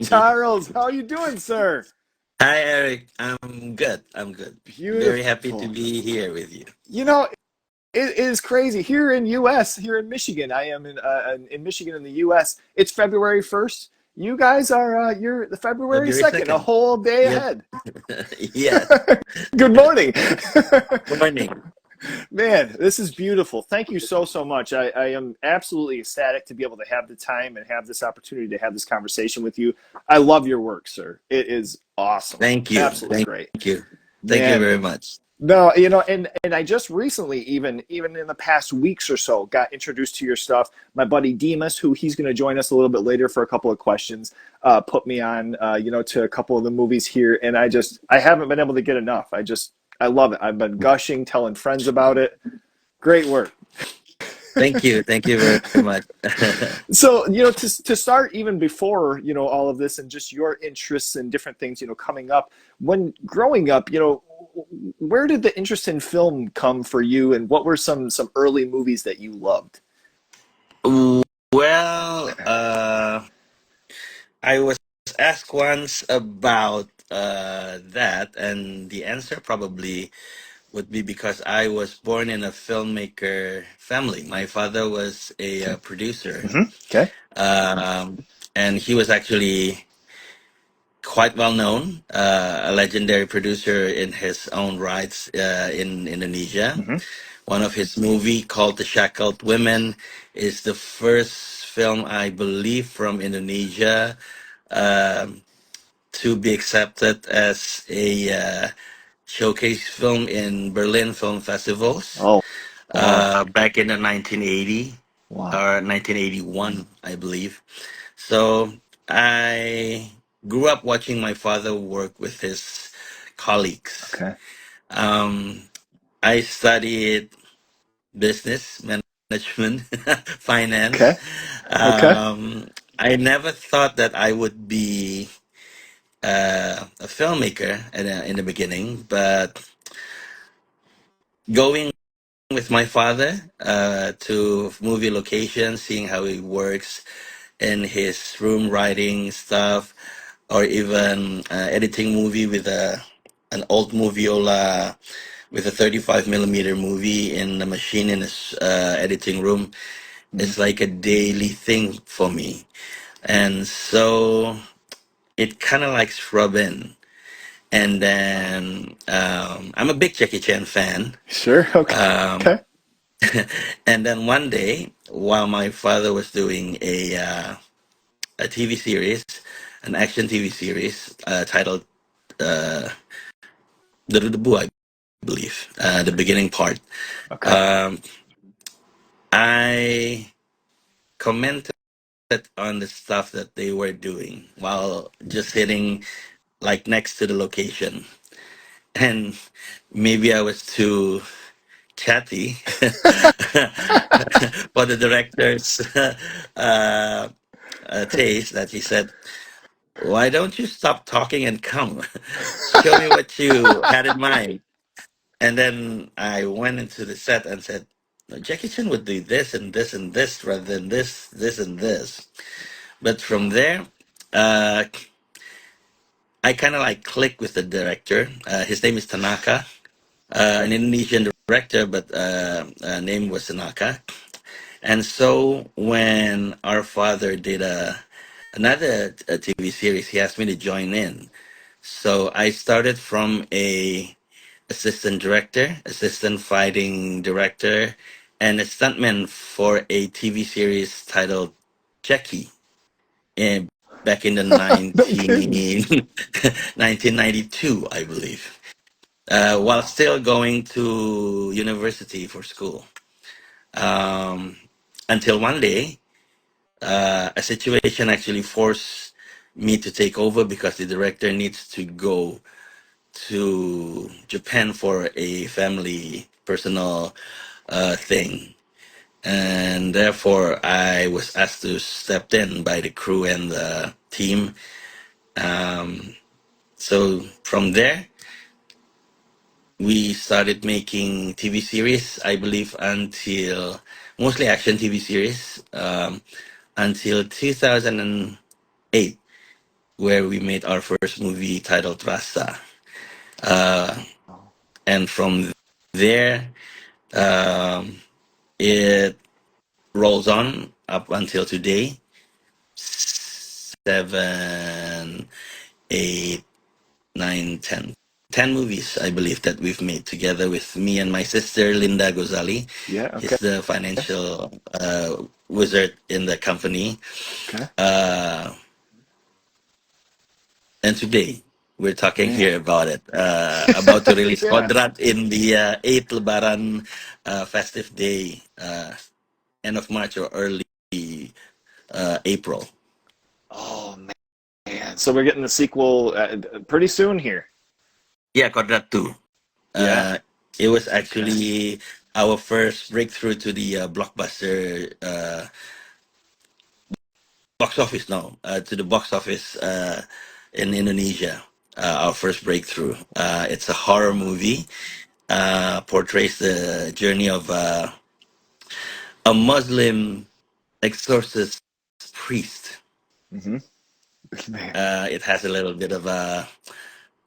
Charles, how are you doing, sir? Hi, Eric. I'm good. I'm good. Very happy to Beautiful. be here with you. You know, it is crazy here in U.S. Here in Michigan. I am in Michigan in the U.S. It's February 1st. You guys are you're the February February 2nd, a 2nd. whole day Yep. ahead. Yes. Good morning. Morning. Man, this is beautiful. Thank you so much. I am absolutely ecstatic to be able to have the time and have this opportunity to have this conversation with you. I love your work, sir. It is awesome. Thank you. Absolutely Thank great. you. Thank you Man, very much. no, and I just recently, even in the past weeks or so, got introduced to your stuff. My buddy Dimas, who he's going to join us a little bit later for a couple of questions, put me on, to a couple of the movies here, and I haven't been able to get enough. I love it. I've been gushing, telling friends about it. Great work. Thank you. Thank you very much. So, to start even before, all of this and just your interests and different things, coming up, when growing up, where did the interest in film come for you and what were some early movies that you loved? Well, I was asked once about that, and the answer probably would be because I was born in a filmmaker family. My father was a Okay. producer, Okay. and he was actually quite well known, a legendary producer in his own rights in Indonesia. Hmm. One of his movie called The Shackled Women is the first film, I believe, from Indonesia um, to be accepted as a showcase film in Berlin film festivals Oh, wow. back in the 1980 Wow. or 1981, I believe. So I grew up watching my father work with his colleagues. Okay. Um, I studied business management, finance. Okay. Okay. I never thought that I would be a filmmaker in the beginning, but going with my father to movie locations, seeing how he works in his room, writing stuff, or even editing movie with a an old moviola with a 35 millimeter movie in the machine in his editing room. Mhm. It's like a daily thing for me, and so it kind of like rub in. And then I'm a big Jackie Chan fan. Sure. Okay. Um, Okay. and then one day, while my father was doing a TV series, an action TV series titled uh, The Rudabu, I believe, the beginning part, Okay. um, I commented on the stuff that they were doing while just sitting like next to the location. And maybe I was too chatty for the director's uh, taste that he said, "Why don't you stop talking and come? Show me what you had in mind." And then I went into the set and said, "No, Jackie Chan would do this and this and this rather than this and this." But from there, uh, I kind of like clicked with the director. His name is Tanaka, Okay. an Indonesian director, but name was Tanaka. And so when our father did another TV series, he asked me to join in. So I started from a assistant director, assistant fighting director, and a stuntman for a TV series titled Jackie in, back in the No kidding. 1992, I believe, while Wow. still going to university for school. Um, until one day, a situation actually forced me to take over because the director needs to go to Japan for a family personal thing. And therefore, I was asked to step in by the crew and the team. Um, so from there, we started making TV series, I believe, until mostly action TV series until 2010. 2008, where we made our first movie titled Rasa. Uh, Oh, and from there, um, it rolls on up until today. 7, 8, 9, 10 movies, I believe, that we've made together with me and my sister, Linda Gozali. yeah. Okay. He's the financial wizard in the company. Okay. Uh, and today, we're talking Man. here about it. About to release Yeah. Qodrat in the 8th Lebaran festive day, end of March or early April. Oh man. So we're getting the sequel pretty soon here. Yeah, Qodrat 2. Yeah. Uh, it was Okay. actually our first breakthrough to the blockbuster box office now, to the box office in Indonesia. Our first breakthrough. It's a horror movie, portrays the journey of a Muslim exorcist priest. Hmm. Man. It has a little bit of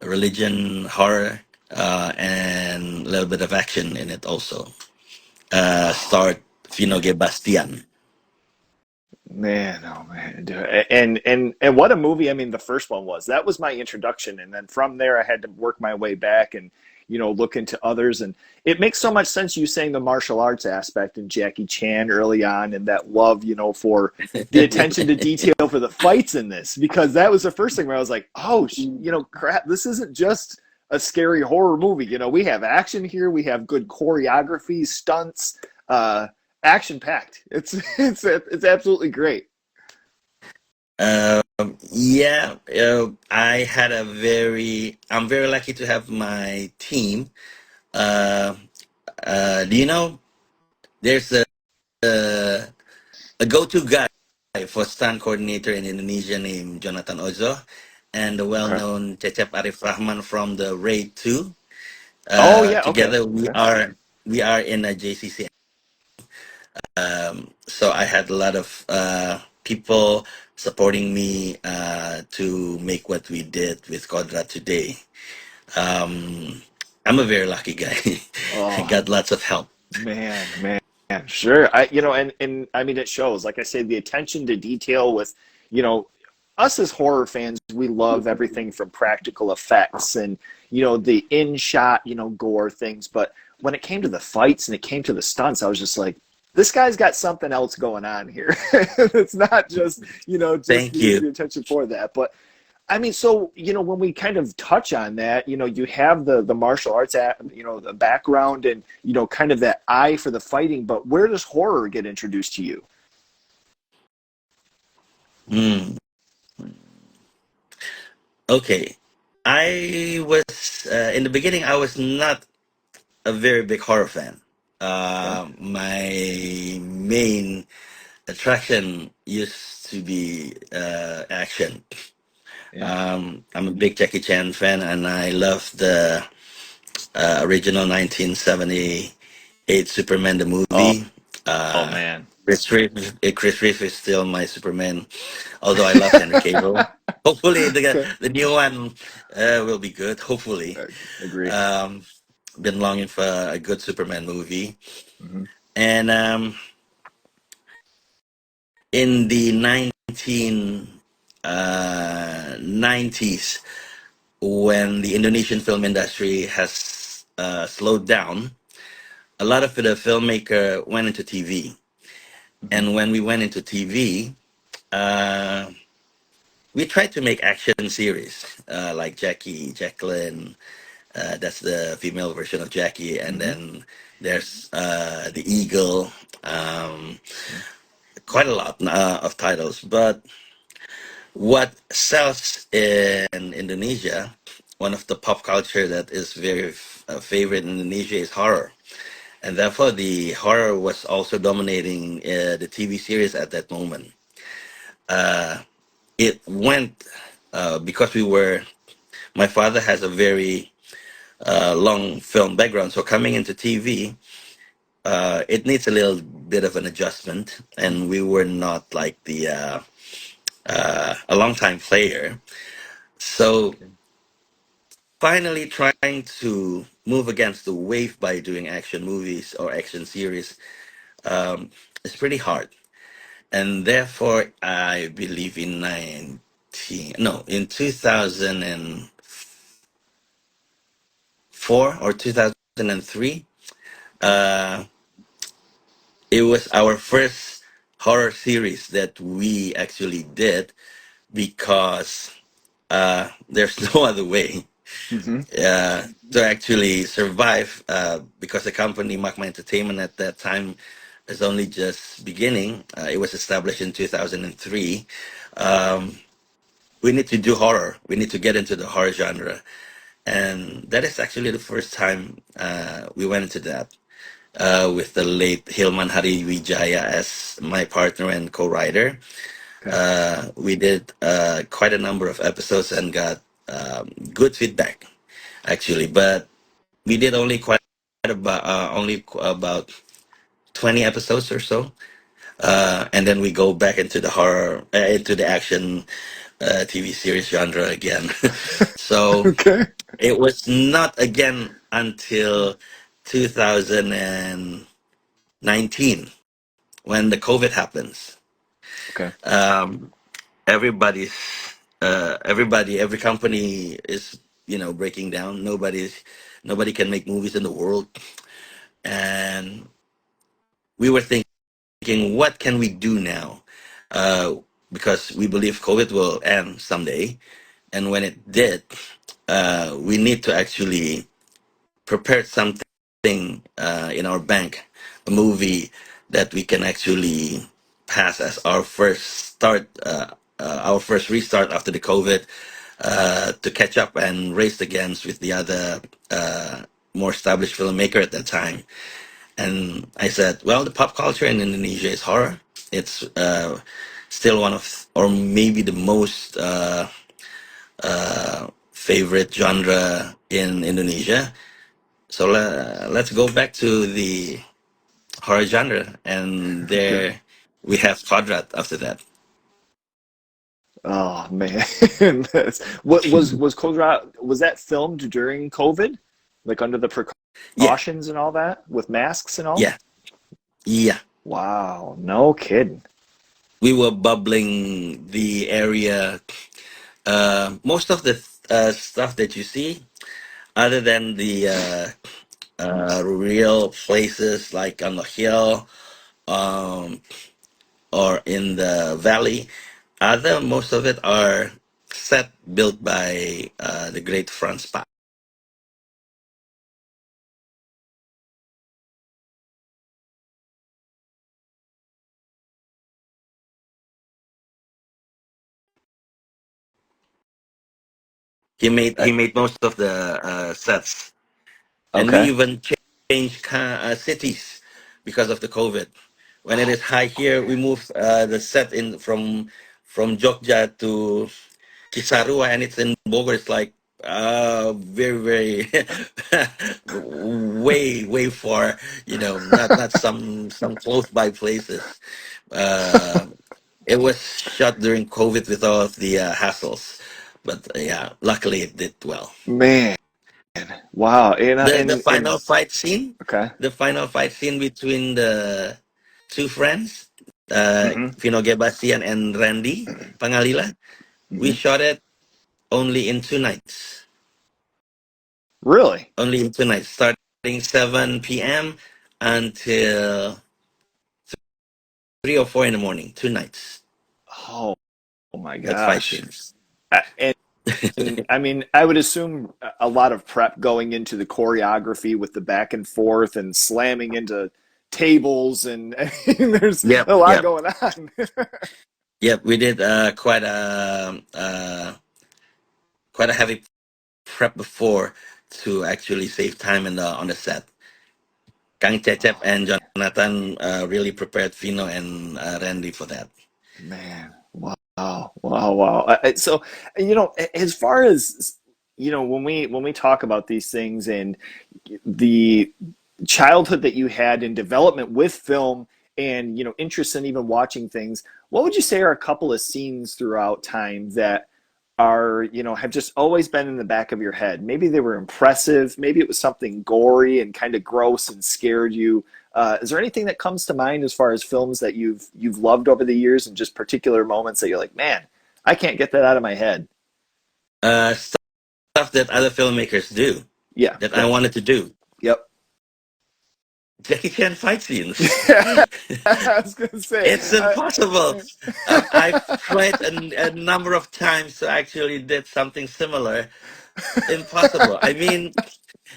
religion, horror, and a little bit of action in it also. Oh Start Fino Bastian. man. Oh man. Dude. And what a movie. I mean, the first one was. That was my introduction, and then from there, I had to work my way back and look into others. And it makes so much sense you saying the martial arts aspect and Jackie Chan early on, and that love, for the attention to detail for the fights in this, because that was the first thing where I was like, oh, crap, this isn't just a scary horror movie. We have action here, we have good choreography, stunts, action packed. It's absolutely great. Yeah, I had I'm very lucky to have my team. Uh, do you know there's a go-to guy for stunt coordinator in Indonesia named Jonathan Ozo, and the Okay. well-known Cecep Arif Rahman from the Raid 2. Oh yeah. Okay. Together Okay. we are in a JCC. So I had a lot of people supporting me to make what we did with Qodrat today. Um, I'm a very lucky guy. I Oh got lots of help. man. Sure. And I mean, it shows. Like I say, the attention to detail with, you know, us as horror fans, we love everything from practical effects and the in shot, gore things. But when it came to the fights and it came to the stunts, I was just like, this guy's got something else going on here. It's not just just Thank the you. attention for that, but I mean, so when we kind of touch on that, you have the martial arts, the background, and kind of that eye for the fighting. But where does horror get introduced to you? Mm, okay. I was in the beginning. I was not a very big horror fan. Okay. My main attraction used to be action. Yeah. I'm a big Jackie Chan fan, and I love the original 1978 Superman the Oh, movie. oh Uh, man. Chris Reeve is still my Superman, although I love Henry Cavill. Hopefully, Okay. the new one will be good. Hopefully, Agree. um, been longing for a good Superman movie. Hmm. And in the 1990s, when the Indonesian film industry has slowed down, a lot of the filmmaker went into TV. Hmm. And when we went into TV, uh, we tried to make action series like Jacqueline. That's the female version of Jackie, and Hmm. then there's the Eagle. Um, Yeah. Quite a lot of titles, but what sells in Indonesia, one of the pop culture that is very favorite in Indonesia is horror. And therefore, the horror was also dominating the TV series at that moment. Uh, it went because my father has a very long film background. So coming into TV, it needs a little bit of an adjustment. And we were not like the a longtime player. So finally trying to move against the wave by doing action movies or action series is pretty hard. And therefore, I believe in 2004 or 2003, uh, it was our first horror series that we actually did because there's no other way Hmm. to actually survive because the company Magma Entertainment at that time is only just beginning. It was established in 2003. Um, we need to do horror. We need to get into the horror genre. And that is actually the first time we went into that with the late Hilman Hariwijaya as my partner and co-writer. Okay. We did quite a number of episodes and got good feedback, actually. But we did only about 20 episodes or so, and then we go back into the horror, into the action TV series genre again. So Okay. it was not again until 2019 when the COVID happens. Okay. Um, everybody's every company is breaking down. Nobody can make movies in the world, and we were thinking, what can we do now? Uh, because we believe COVID will end someday, and when it did, we need to actually prepare something in our bank, a movie that we can actually pass as our first restart after the COVID, to catch up and race against with the other more established filmmaker at that time. And I said, well, the pop culture in Indonesia is horror. It's still one of, or maybe the most favorite genre in Indonesia. So let's go back to the horror genre, and Okay. there we have Qodrat after that. Oh man, what was Qodrat? Was that filmed during COVID, like under the Yeah, precautions and all that, with masks and all? yeah, yeah. Wow, no kidding. We were bubbling the area. Most of the stuff that you see, other than the real places like on the hill, um, or in the valley. Other most of it are set built by the great Franz Pa. Uh, He made most of the sets, and we okay. even changed cities because of the COVID. When it Oh is high here, we moved the set in from Jogja to Cisarua, and it's in Bogor. It's like very very way far. Not some close by places. Uh, it was shot during COVID with all of the hassles, but yeah, luckily it did well. man, wow. The And final fight scene, okay. the final fight scene between the two friends, Hmm. Vino Gebastian and Randy Pangalila, we Hmm. shot it only in 2 nights. Really? Only in 2 nights, starting 7 p.m. until 3 or 4 in the morning. 2 nights. Oh, oh my That fight gosh. scenes. And I mean, I would assume a lot of prep going into the choreography with the back and forth and slamming into tables, and I mean, there's Yep, a lot yep, going on. yep. We did quite a heavy prep before to actually save time on the set. Kang Cecep Oh and Jonathan really prepared Vino and Randy for that. man, wow, wow, wow. So, as far as when we talk about these things and the childhood that you had in development with film and interest in even watching things, what would you say are a couple of scenes throughout time that are have just always been in the back of your head? Maybe they were impressive, maybe it was something gory and kind of gross and scared you. Is there anything that comes to mind as far as films that you've loved over the years, and just particular moments that you're like, man, I can't get that out of my head? Stuff that other filmmakers do Yeah, that I go. wanted to do. Yep. Jackie Chan fight scenes. Yeah, I was gonna say. It's impossible. I've tried a number of times to actually did something similar. Impossible. I mean,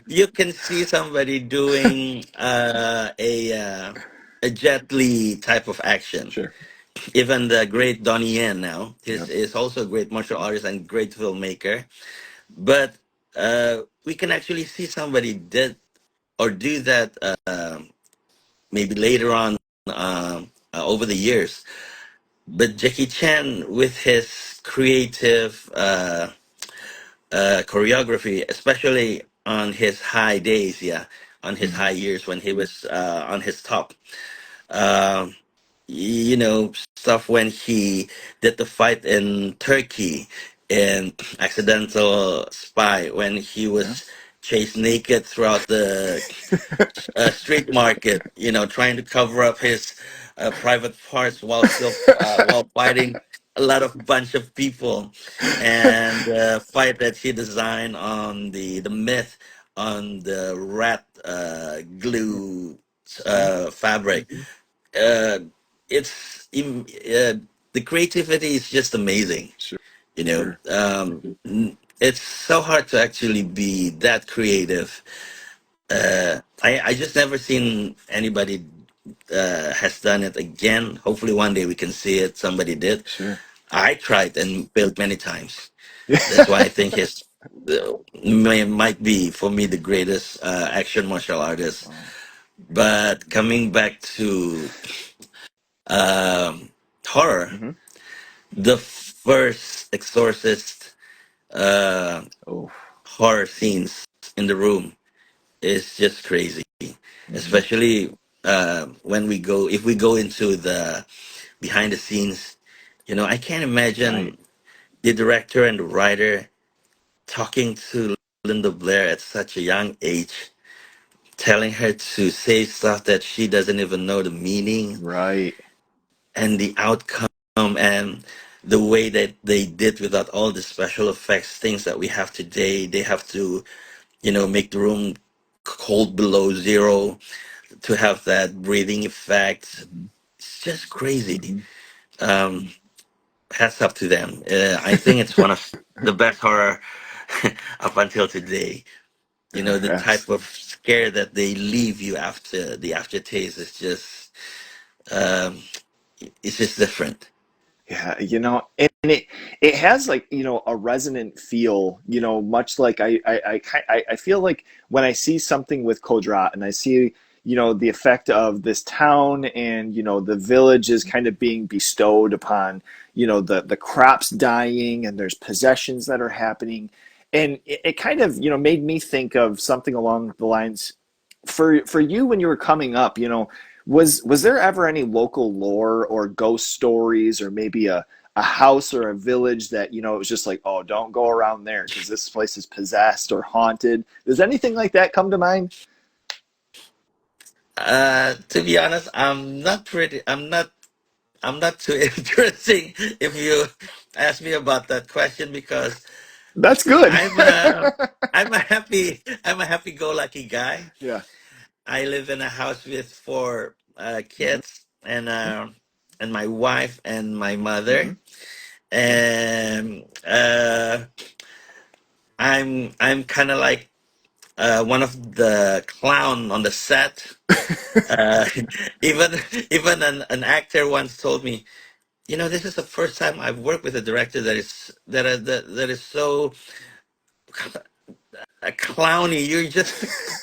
you can see somebody doing a Jet Li type of action. Sure. Even the great Donnie Yen now Yep. is also a great martial artist and great filmmaker. But we can actually see somebody did or do that maybe later on over the years. But Jackie Chan, with his creative choreography, especially on his high days, yeah, on his Hmm. high years when he was on his top, um, stuff when he did the fight in Turkey in Accidental Spy, when he Yeah. was chased naked throughout the street market, trying to cover up his private parts while still while fighting a lot of bunch of people, and the fight that he designed on the myth on the rat glue Yeah. fabric. Hmm. Uh, the creativity is just amazing. Sure. It's so hard to actually be that creative. I just never seen anybody has done it again. Hopefully one day we can see it. Somebody did. Sure. I tried and failed many times. That's why I Yeah. think his might be for me the greatest action martial artist. Wow. But coming back to um, horror, Hmm. the first Exorcist uh, Oh. horror scenes in the room is just crazy, Hmm. especially when if we go into the behind the scenes. I can't Right. imagine the director and the writer talking to Linda Blair at such a young age, telling her to say stuff that she doesn't even know the meaning Right. and the outcome, and the way that they did without all the special effects things that we have today. They have to make the room cold below zero to have that breathing effect. Hmm. It's just crazy. Hmm. um Hats up to them. I think it's one of the best horror up until today. The type of scare that they leave you after the aftertaste is just um it's just different. Yeah, and it has like a resonant feel, much like I feel like when I see something with Qodrat and I see the effect of this town, and the village is kind of being bestowed upon the crops dying, and there's possessions that are happening, and it kind of made me think of something along the lines for you when you were coming up. Was there ever any local lore or ghost stories, or maybe a house or a village that it was just like, oh, don't go around there because this place is possessed or haunted? Does anything like that come to mind? To be honest, I'm not too interesting if you ask me about that question, because That's good. I'm a I'm a happy-go-lucky guy. Yeah. I live in a house with four Hmm. kids, and my wife and my Hmm. mother, and I'm kind of like one of the clown on the set. Uh, even even an actor once told me, this is the first time I've worked with a director that is so a clowny.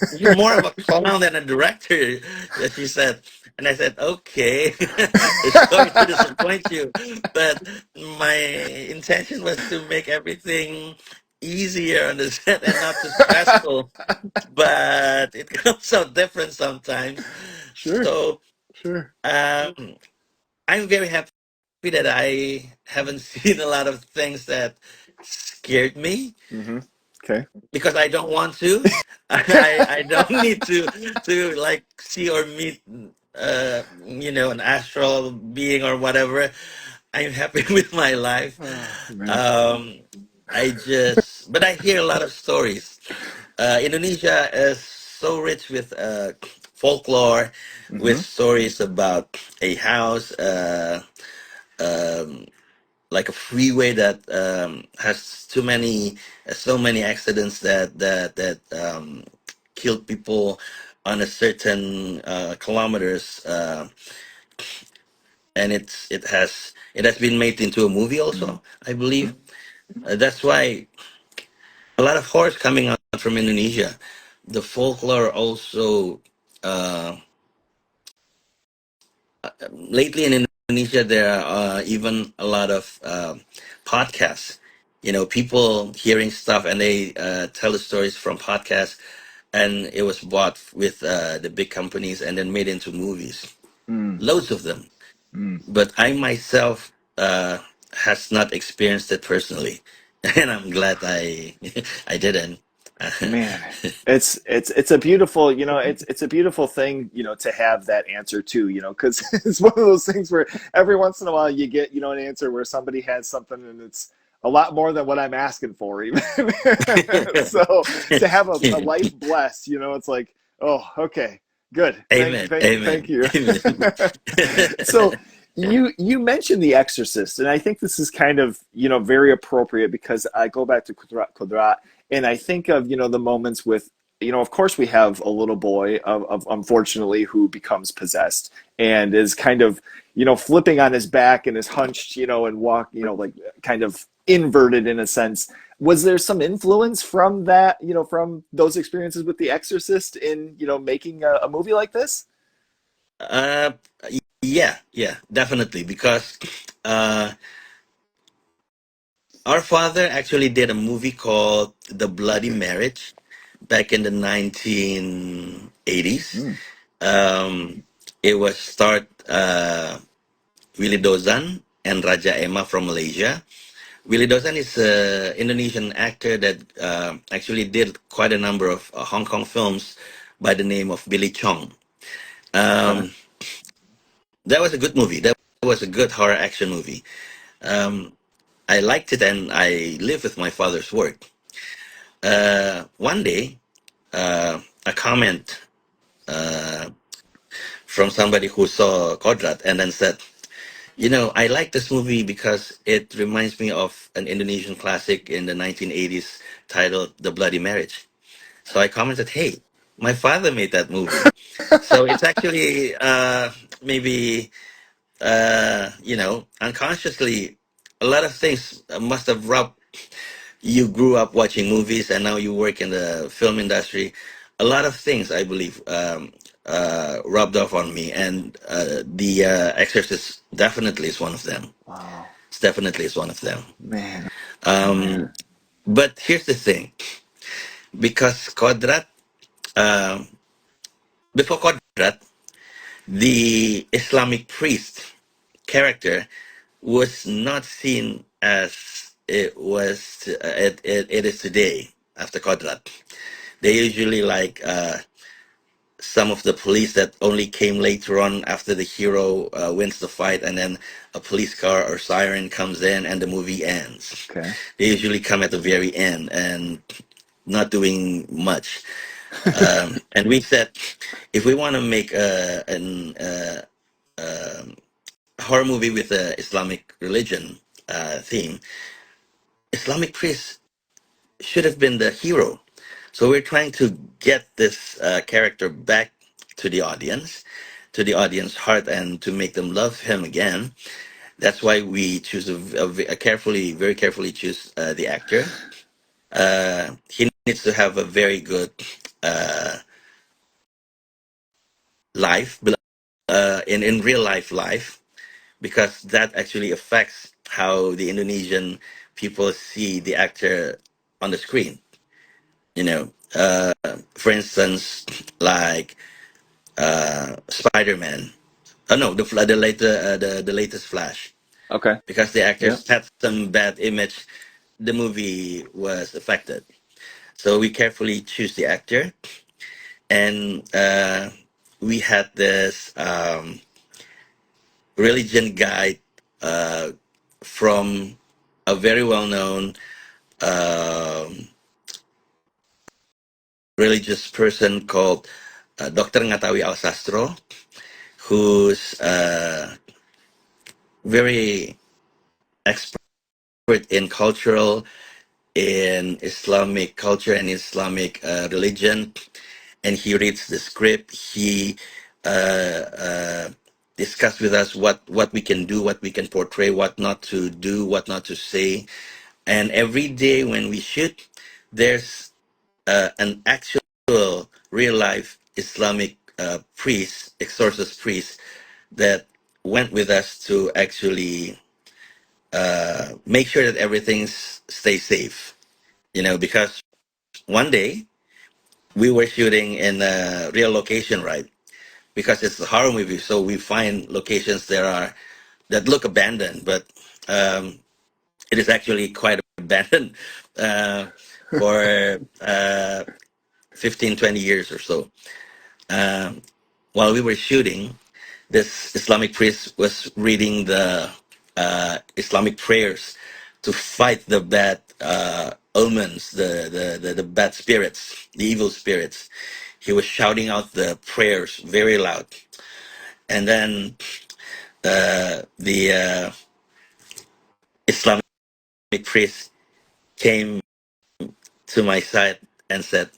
You're more of a clown than a director, that she said. And I said, okay, it's going to disappoint you, but my intention was to make everything easier on the set and not too stressful. But it comes out different sometimes. Sure. So. Sure. Um, I'm very happy that I haven't seen a lot of things that scared me Mm-hmm. Okay. because I don't want to. I don't need to like see or meet an astral being or whatever. I'm happy with my life. Oh man. Um, but I hear a lot of stories. Indonesia is so rich with folklore, with Mm-hmm. stories about a house, um, like a freeway that has so many accidents that killed people on a certain kilometers, and it has been made into a movie also, I believe. That's why a lot of horror is coming out from Indonesia. The folklore also. Uh, Lately in Indonesia, there are even a lot of podcasts. People hearing stuff and they tell the stories from podcasts, and it was bought with the big companies and then made into movies. Mm, Loads of them. mm. But I myself has not experienced it personally, and I'm glad I didn't. Man, it's a beautiful, it's a beautiful thing, to have that answer too, because it's one of those things where every once in a while you get, an answer where somebody has something and it's a lot more than what I'm asking for even. So to have a life blessed, it's like, oh, okay, good. Amen. Thank Amen. you. Amen. So you mentioned The Exorcist, and I think this is kind of, very appropriate because I go back to Qodrat, and I think of, the moments with, of course we have a little boy of unfortunately who becomes possessed and is kind of, flipping on his back and is hunched, and walk, like kind of inverted in a sense. Was there some influence from that, from those experiences with The Exorcist in, making a movie like this? Uh, yeah, yeah, definitely. Because uh, our father actually did a movie called The Bloody Marriage back in the 1980s. Mm, It was starred Willy Dozan and Raja Emma from Malaysia. Willy Dozan is an Indonesian actor that actually did quite a number of Hong Kong films by the name of Billy Chong. okay. Um, that was a good movie. That was a good horror action movie. Um, I liked it, and I live with my father's work. One day, a comment uh, from somebody who saw Qodrat and then said, I like this movie because it reminds me of an Indonesian classic in the 1980s titled The Bloody Marriage. So I commented, hey, my father made that movie. So it's actually maybe, unconsciously, a lot of things must have rubbed. You grew up watching movies and now you work in the film industry. A lot of things, I believe, rubbed off on me, and the Exorcist definitely is one of them. Wow, It's definitely is one of them. man, Um, man. but here's the thing, because Qodrat, um, before Qodrat, the Islamic priest character was not seen as it is today after Qodrat. They usually like some of the police that only came later on after the hero wins the fight, and then a police car or siren comes in and the movie ends. Okay. They usually come at the very end and not doing much. And we said, if we want to make a horror movie with a Islamic religion theme, Islamic priest should have been the hero. So we're trying to get this character back to the audience, to the audience heart, and to make them love him again. That's why we choose very carefully choose the actor. He needs to have a very good uh, life, in real life, because that actually affects how the Indonesian people see the actor on the screen. For instance, like Spider-Man. No, the later the latest Flash, Okay. because the Yeah. actors had some bad image. The movie was affected, so we carefully choose the actor, and we had this religion guide uh, from a very well known um, religious person called Dr. Ngatawi Al Sastro, who's very expert in cultural, in Islamic culture and Islamic religion, and he reads the script. He discuss with us what we can do, what we can portray, what not to do, what not to say. And every day when we shoot, there's an actual real life Islamic priest, exorcist priest, that went with us to actually make sure that everything's stay safe. Because one day we were shooting in a real location, right? Because it's a horror movie, so we find locations that look abandoned, but um, it is actually quite abandoned for 15, 20 years or so. Um, while we were shooting, this Islamic priest was reading the Islamic prayers to fight the bad omens, the bad spirits, the evil spirits. He was shouting out the prayers very loud. And then the Islamic priest came to my side and said,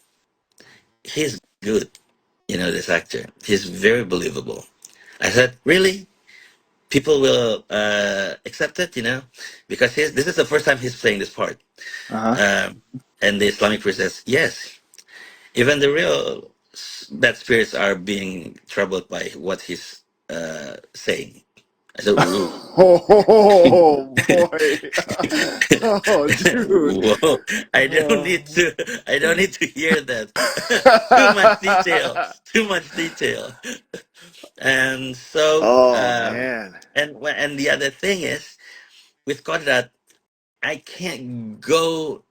"He's good, this actor. He's very believable." I said, "Really? People will accept it, because this is the first time he's playing this part." Uh huh. Um, and the Islamic priest says, "Yes, even the real bad spirits are being troubled by what he's saying." I said, "Ooh." Oh boy. Oh dude. Whoa! Oh. I don't need to hear that. Too much detail. Too much detail. And so, Oh man. and the other thing is with Qodrat, I can't go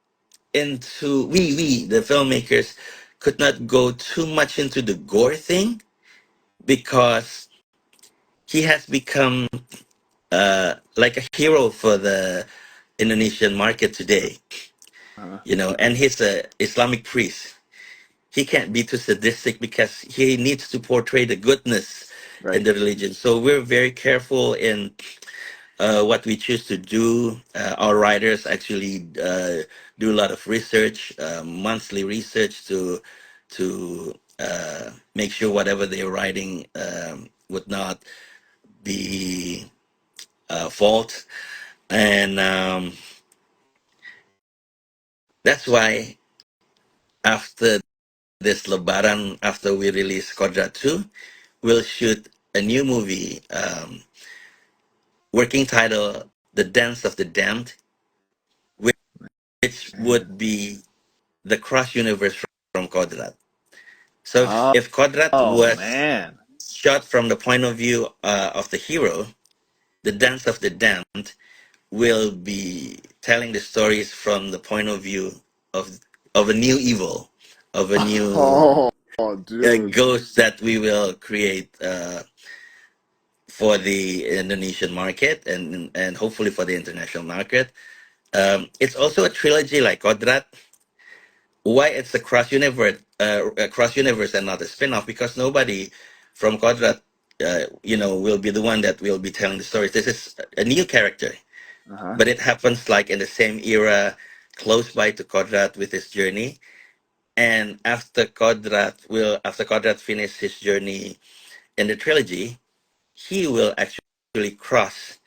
into we the filmmakers could not go too much into the gore thing because he has become like a hero for the Indonesian market today. Uh, And he's a Islamic priest. He can't be too sadistic because he needs to portray the goodness in right. the religion. So we're very careful in what we choose to do. Our writers actually do a lot of research, monthly research to make sure whatever they're writing would not be fault. And that's why after this Lebaran, after we release Qodrat 2, we'll shoot a new movie, working title The Dance of the Damned, which Man. would be the cross universe from Qodrat. So Oh, if Qodrat oh was man. shot from the point of view of the hero, the Dance of the Damned will be telling the stories from the point of view of of a new evil, of a new Oh, dude. ghost that we will create for the Indonesian market and hopefully for the international market. It's also a trilogy like Qodrat. Why it's a cross universe and not a spin-off? Because nobody from Qodrat will be the one that will be telling the stories. This is a new character, Uh-huh. but it happens like in the same era, close by to Qodrat with his journey. And after Qodrat finish his journey in the trilogy, he will actually cross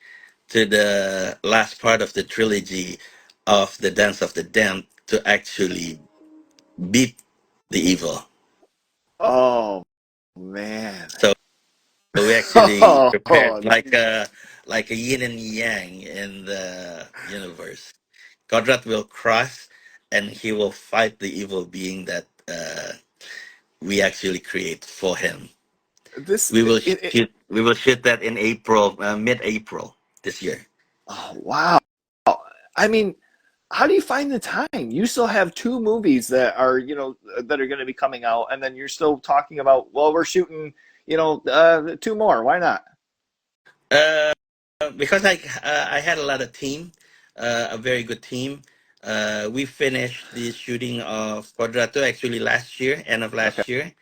to the last part of the trilogy of the Dance of the Damned to actually beat the evil. Oh man. So we actually prepared Oh, like a yin and yang in the universe. Qodrat will cross and he will fight the evil being that we actually create for him. this We will it shoot that in April, mid-April this year. oh wow. I mean, how do you find the time? You still have two movies that are, that are going to be coming out, and then you're still talking about, well, we're shooting, two more. Why not? Uh, because I had a lot of team, a very good team. We finished the shooting of Qodrat actually last year, end of Okay. last year.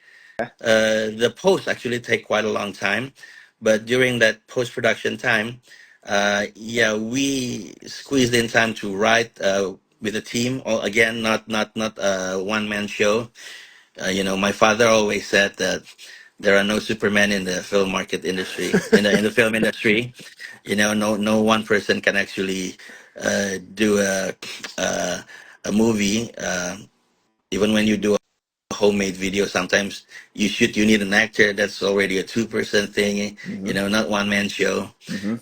The post actually take quite a long time, but during that post production time, yeah, we squeezed in time to write with the team. Or again, not a one man show. My father always said that there are no supermen in the film market industry, in the film industry. No one person can actually do a movie. Even when you do a homemade video, sometimes you need an actor. That's already a two-person thing. Hmm. Not one man show. Hmm.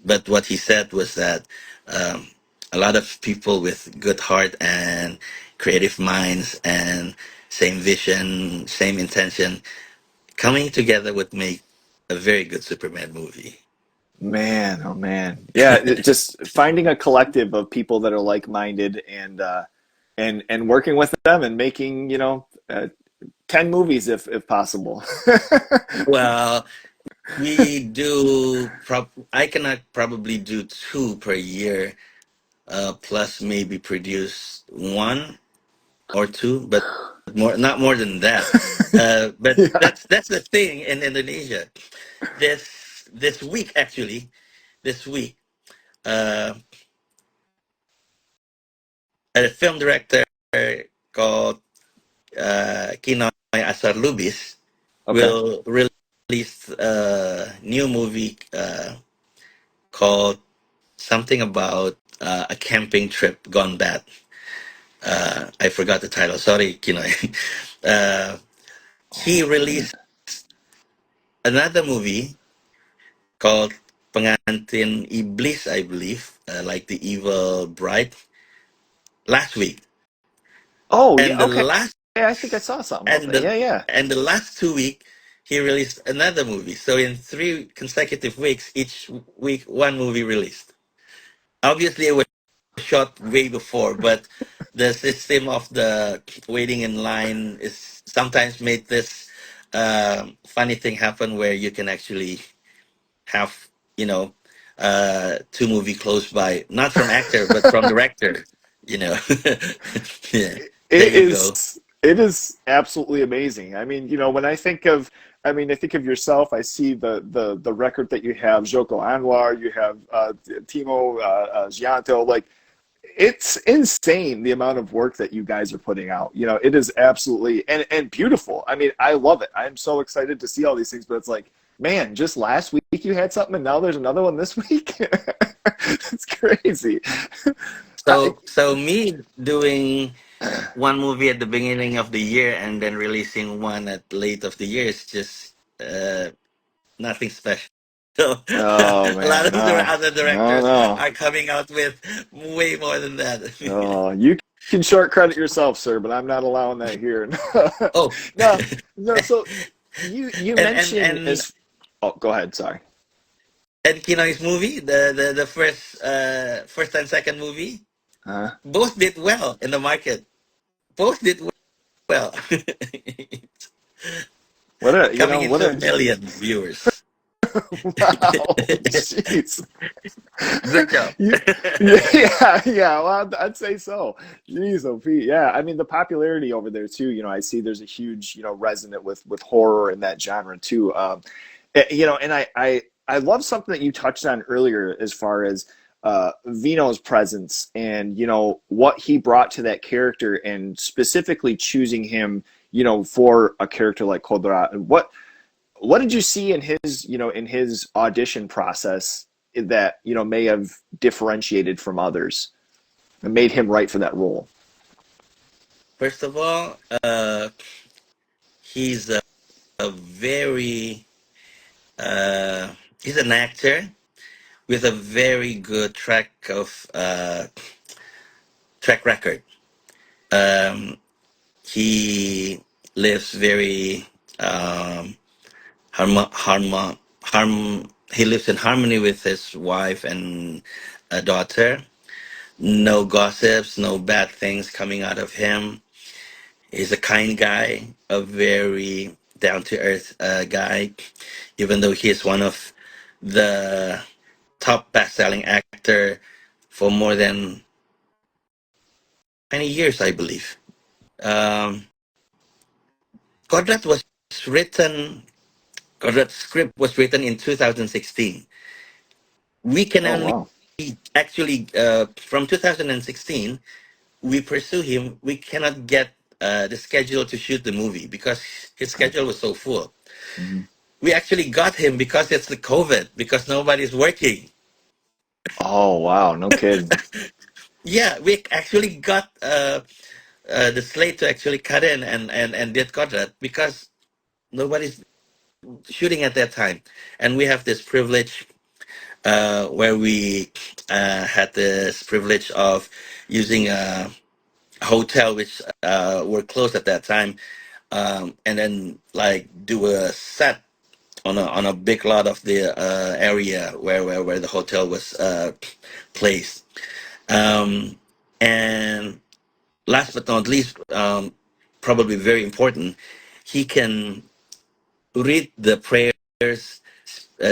But what he said was that um, a lot of people with good heart and creative minds and same vision, same intention, coming together would make a very good Superman movie. Man, oh man, yeah. Just finding a collective of people that are like-minded, and working with them and making 10 movies if possible. Well, we do. I cannot probably do two per year, plus maybe produce one or two, but not more than that. But Yeah. that's the thing in Indonesia. This week actually, this week, uh, a film director called Kinoy Asar Lubis Okay. will release a new movie called something about a camping trip gone bad. I forgot the title. Sorry, Kinoy. uh, he Oh man. released another movie called Pengantin Iblis, I believe, like the evil bride, last week. Oh And yeah. the Okay. last I think I saw something about and that. the Yeah. Yeah. and the last 2 week he released another movie. So in 3 consecutive weeks, each week one movie released. Obviously, it was shot way before, but the system of the waiting in line is sometimes made this funny thing happen where you can actually have you know two movie close by, not from actor but from director. You know, yeah. There It you is go. it is absolutely amazing. I mean, when I think of yourself, I see the record that you have, Joko Anwar, you have Timo Gianto, like it's insane the amount of work that you guys are putting out. It is absolutely and beautiful. I mean, I love it. I'm so excited to see all these things, but it's like, man, just last week you had something and now there's another one this week. It's crazy. I, So me doing one movie at the beginning of the year and then releasing one at late of the year is just nothing special. So oh a lot man, of the no, other no, directors no. are coming out with way more than that. Oh, you can short credit yourself, sir, but I'm not allowing that here. Oh, No, no. So you and and mentioned and as oh, go ahead. Sorry. and Kinoy's movie, the first and second movie, Uh, both did well in the market. Both did well, what a coming what into a million viewers. wow, jeez. Good job. You, yeah, yeah. Well, I'd say so. Jeez, oh Pete. Yeah, I mean the popularity over there too. I see there's a huge resonant with horror in that genre too. And I love something that you touched on earlier as far as Vino's presence and what he brought to that character, and specifically choosing him for a character like Qodrat. And what did you see in his in his audition process that may have differentiated from others and made him right for that role? First of all, he's a very he's an actor with a very good track record. Um, he lives very um, he lives in harmony with his wife and a daughter. No gossips, no bad things coming out of him. He's a kind guy, a very down to earth guy, even though he is one of the top best selling actor for more than 20 years, I believe. Um, Qodrat was written, Qodrat's script was written in 2016. We can Oh only wow. actually, from 2016, we pursue him. We cannot get the schedule to shoot the movie because his Okay. schedule was so full. Hmm. We actually got him because it's the COVID, because nobody's working. Oh wow. No kidding. Yeah, we actually got the slate to actually cut in and did Qodrat because nobody's shooting at that time. And we have this privilege where we had this privilege of using a hotel which were closed at that time, and then like do a set on a big lot of the area where the hotel was placed. Um, and last but not least, probably very important, he can read the prayers,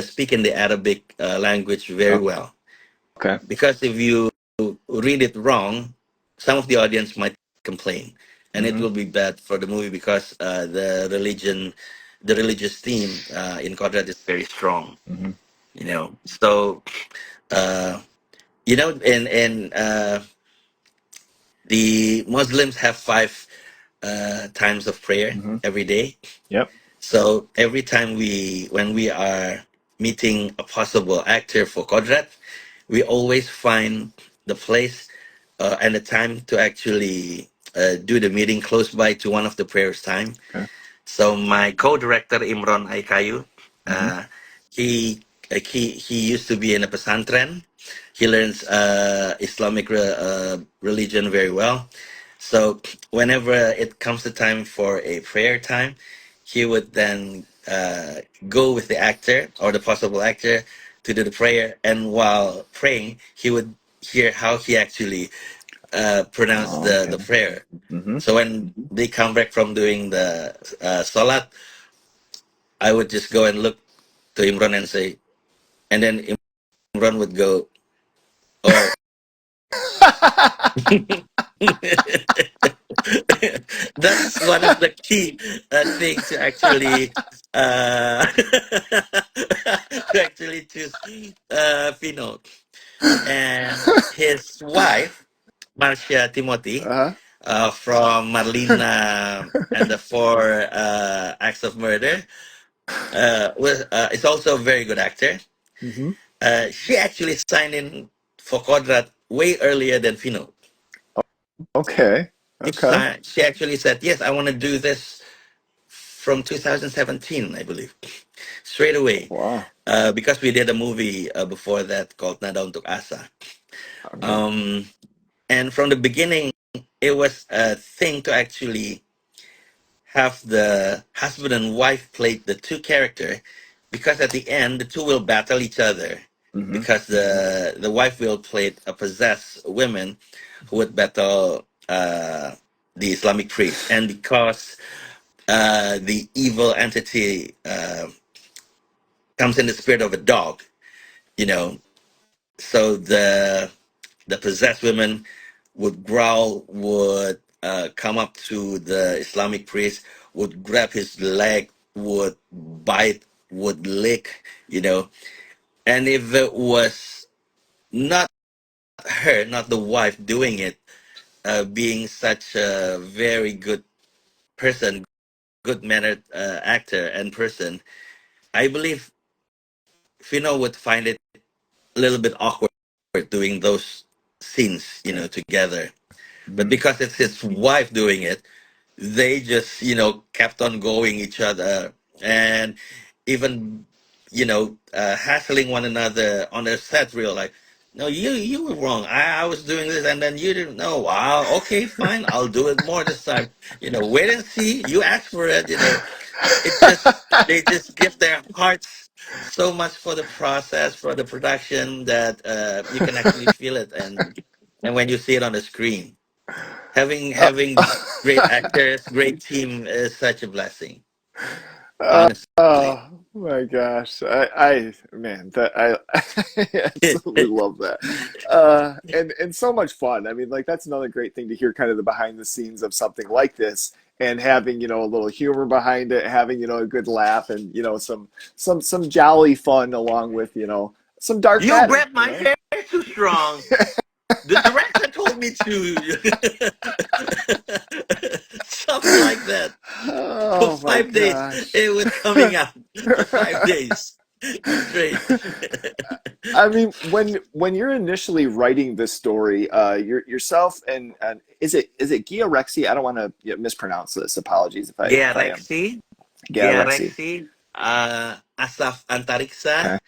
speak in the Arabic language very well. Okay. Because if you read it wrong, some of the audience might complain, and it Hmm. will be bad for the movie because the religious theme in Qodrat is very strong. Hmm. So uh, and the Muslims have five times of prayer Hmm. every day. Yep. So every time when we are meeting a possible actor for Qodrat, we always find the place and the time to actually do the meeting close by to one of the prayers time. Okay. So my co-director Imron Aikayu, Hmm. uh, he used to be in a pesantren. He learns Islamic religion very well. So whenever it comes to time for a prayer time, he would then go with the actor or the possible actor to do the prayer, and while praying, he would hear how he actually pronounced Oh, the okay. prayer. Hmm. So when they come back from doing the salat, I would just go and look to Imran and say, and then Imran would go, "Oh." That's one of the key thing to actually to actually choose Pino. And his wife, Marcia Timothy, Uh-huh. from Marlena and the Four Acts of Murder, is also a very good actor. Hmm. She actually signed in for Qodrat way earlier than Fino. Okay. Okay. She actually said, "Yes, I want to do this from 2017, I believe, straight away." Wow. Because we did a movie before that called Nada Untuk Asa. Okay. Um, and from the beginning, it was a thing to actually have the husband and wife play the two character, because at the end the two will battle each other, Hmm. because the wife will play a possessed woman who would battle the Islamic priest, and because the evil entity comes in the spirit of a dog, you know so the possessed women would growl, would come up to the Islamic priest, would grab his leg, would bite, would lick, and if it was not her, not the wife doing it, being such a very good person, good mannered actor and person, I believe Fino would find it a little bit awkward doing those scenes, Okay. together. But Hmm. because it's his wife doing it, they just, kept on going each other, and even, hassling one another on their set reel, like, no, you were wrong. I was doing this and then you didn't know. Wow, okay, fine. I'll do it more this time. Wait and see. You asked for it. it just they just give their hearts so much for the process, for the production, that you can actually feel it, and when you see it on the screen, having great actors, great team is such a blessing, honestly. Oh my gosh. Man, that I absolutely love that. And so much fun. I mean, like that's another great thing to hear kind of the behind the scenes of something like this and having, a little humor behind it, having, a good laugh and, some jolly fun along with, some dark You matter, grab my hair too strong. The director told me to. Something like that. For Oh my 5 days, gosh. it was coming out for 5 days straight. I mean, when you're initially writing this story, yourself and is it Giarexi? I don't want to mispronounce this. Apologies if I am. Giarexi, Giarexi. Asaf Antariksa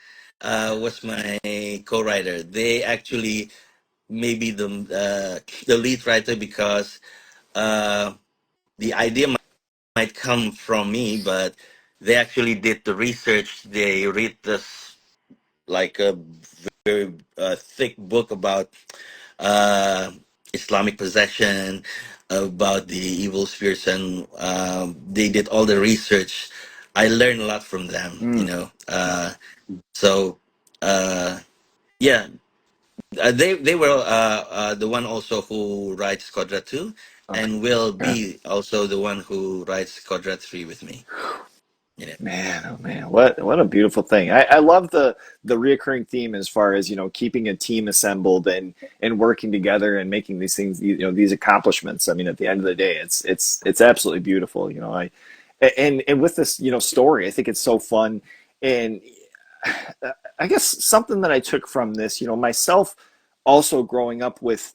Okay. was my co-writer. They actually maybe the lead writer because uh, the idea might come from me, but they actually did the research. They read this like a very thick book about uh, Islamic possession, about the evil spirits, and they did all the research. I learned a lot from them, you Mm, know. So uh, yeah, they were the one also who writes Qodrat 2, okay. and will be also the one who writes Qodrat 3 with me. You know. Man, oh man, what a beautiful thing. I love the reoccurring theme as far as, keeping a team assembled and working together and making these things, these accomplishments. I mean, at the end of the day, it's absolutely beautiful. And with this, story, I think it's so fun. And I guess something that I took from this, myself also growing up with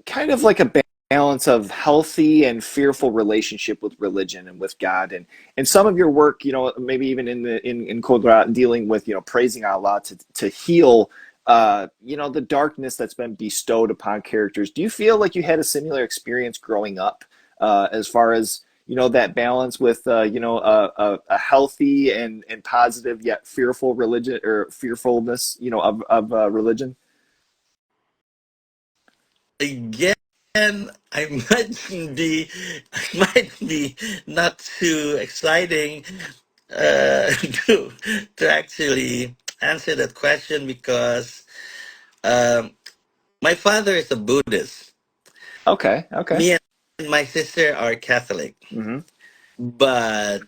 kind of like a balance of healthy and fearful relationship with religion and with God, and some of your work, maybe even in Qodrat, dealing with, praising Allah to heal, the darkness that's been bestowed upon characters. Do you feel like you had a similar experience growing up, as far as, that balance with, a healthy and positive yet fearful religion or fearfulness, of religion? Again, I might be, I might be not too exciting uh, to to actually answer that question because um, my father is a Buddhist. Okay, okay. Me and my sister are Catholic, Hmm. but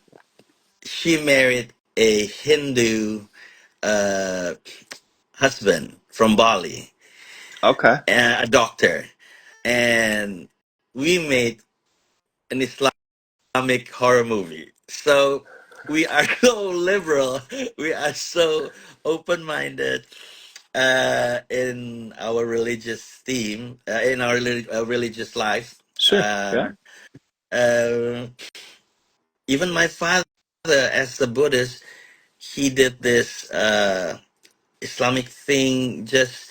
she married a Hindu uh, husband from Bali, Okay. a doctor, and we made an Islamic horror movie. So we are so liberal, we are so open-minded in our religious theme, in our religious life. Sure. Yeah. Uh, uh, Even my father, as a Buddhist, he did this Islamic thing just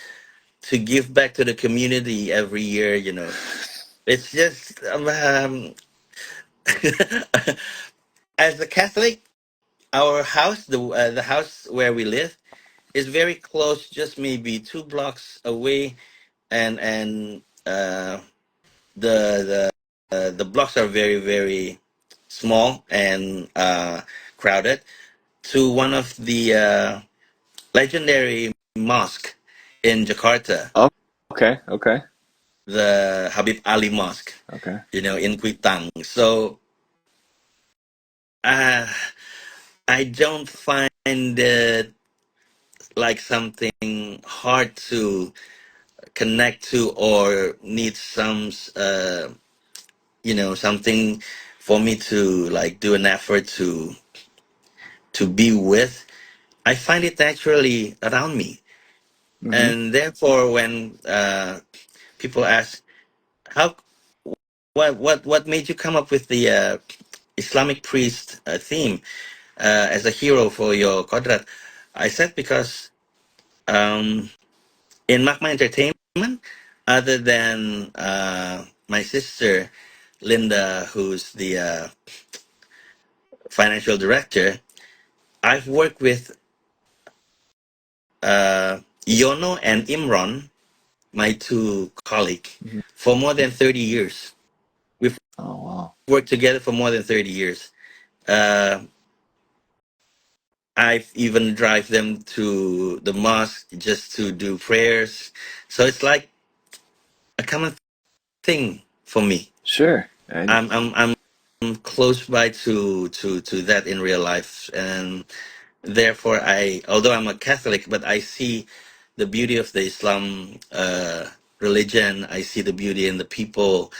to give back to the community every year. You know, it's just as a Catholic, our house, the house where we live, is very close, just maybe 2 blocks away, and the blocks are very very small and crowded, to one of the legendary mosque in Jakarta, Oh, okay. Okay. the Habib Ali Mosque, Okay. in Kuitang. So uh, I don't find it like something hard to connect to, or need something for me to like do an effort to be with. I find it naturally around me, Hmm. and therefore when people ask how what made you come up with the Islamic priest theme as a hero for your Qodrat, I said because um, in Magma Entertainment, other than my sister Linda, who's the financial director, I've worked with Yono and Imran, my two colleagues, Mhm. for more than 30 years. We've Oh wow. worked together for more than 30 years. Uh, I've even drive them to the mosque just to do prayers. So it's like a common thing for me. Sure. And I'm close by to that in real life, and therefore although I'm a Catholic, but I see the beauty of the Islam religion. I see the beauty in the people,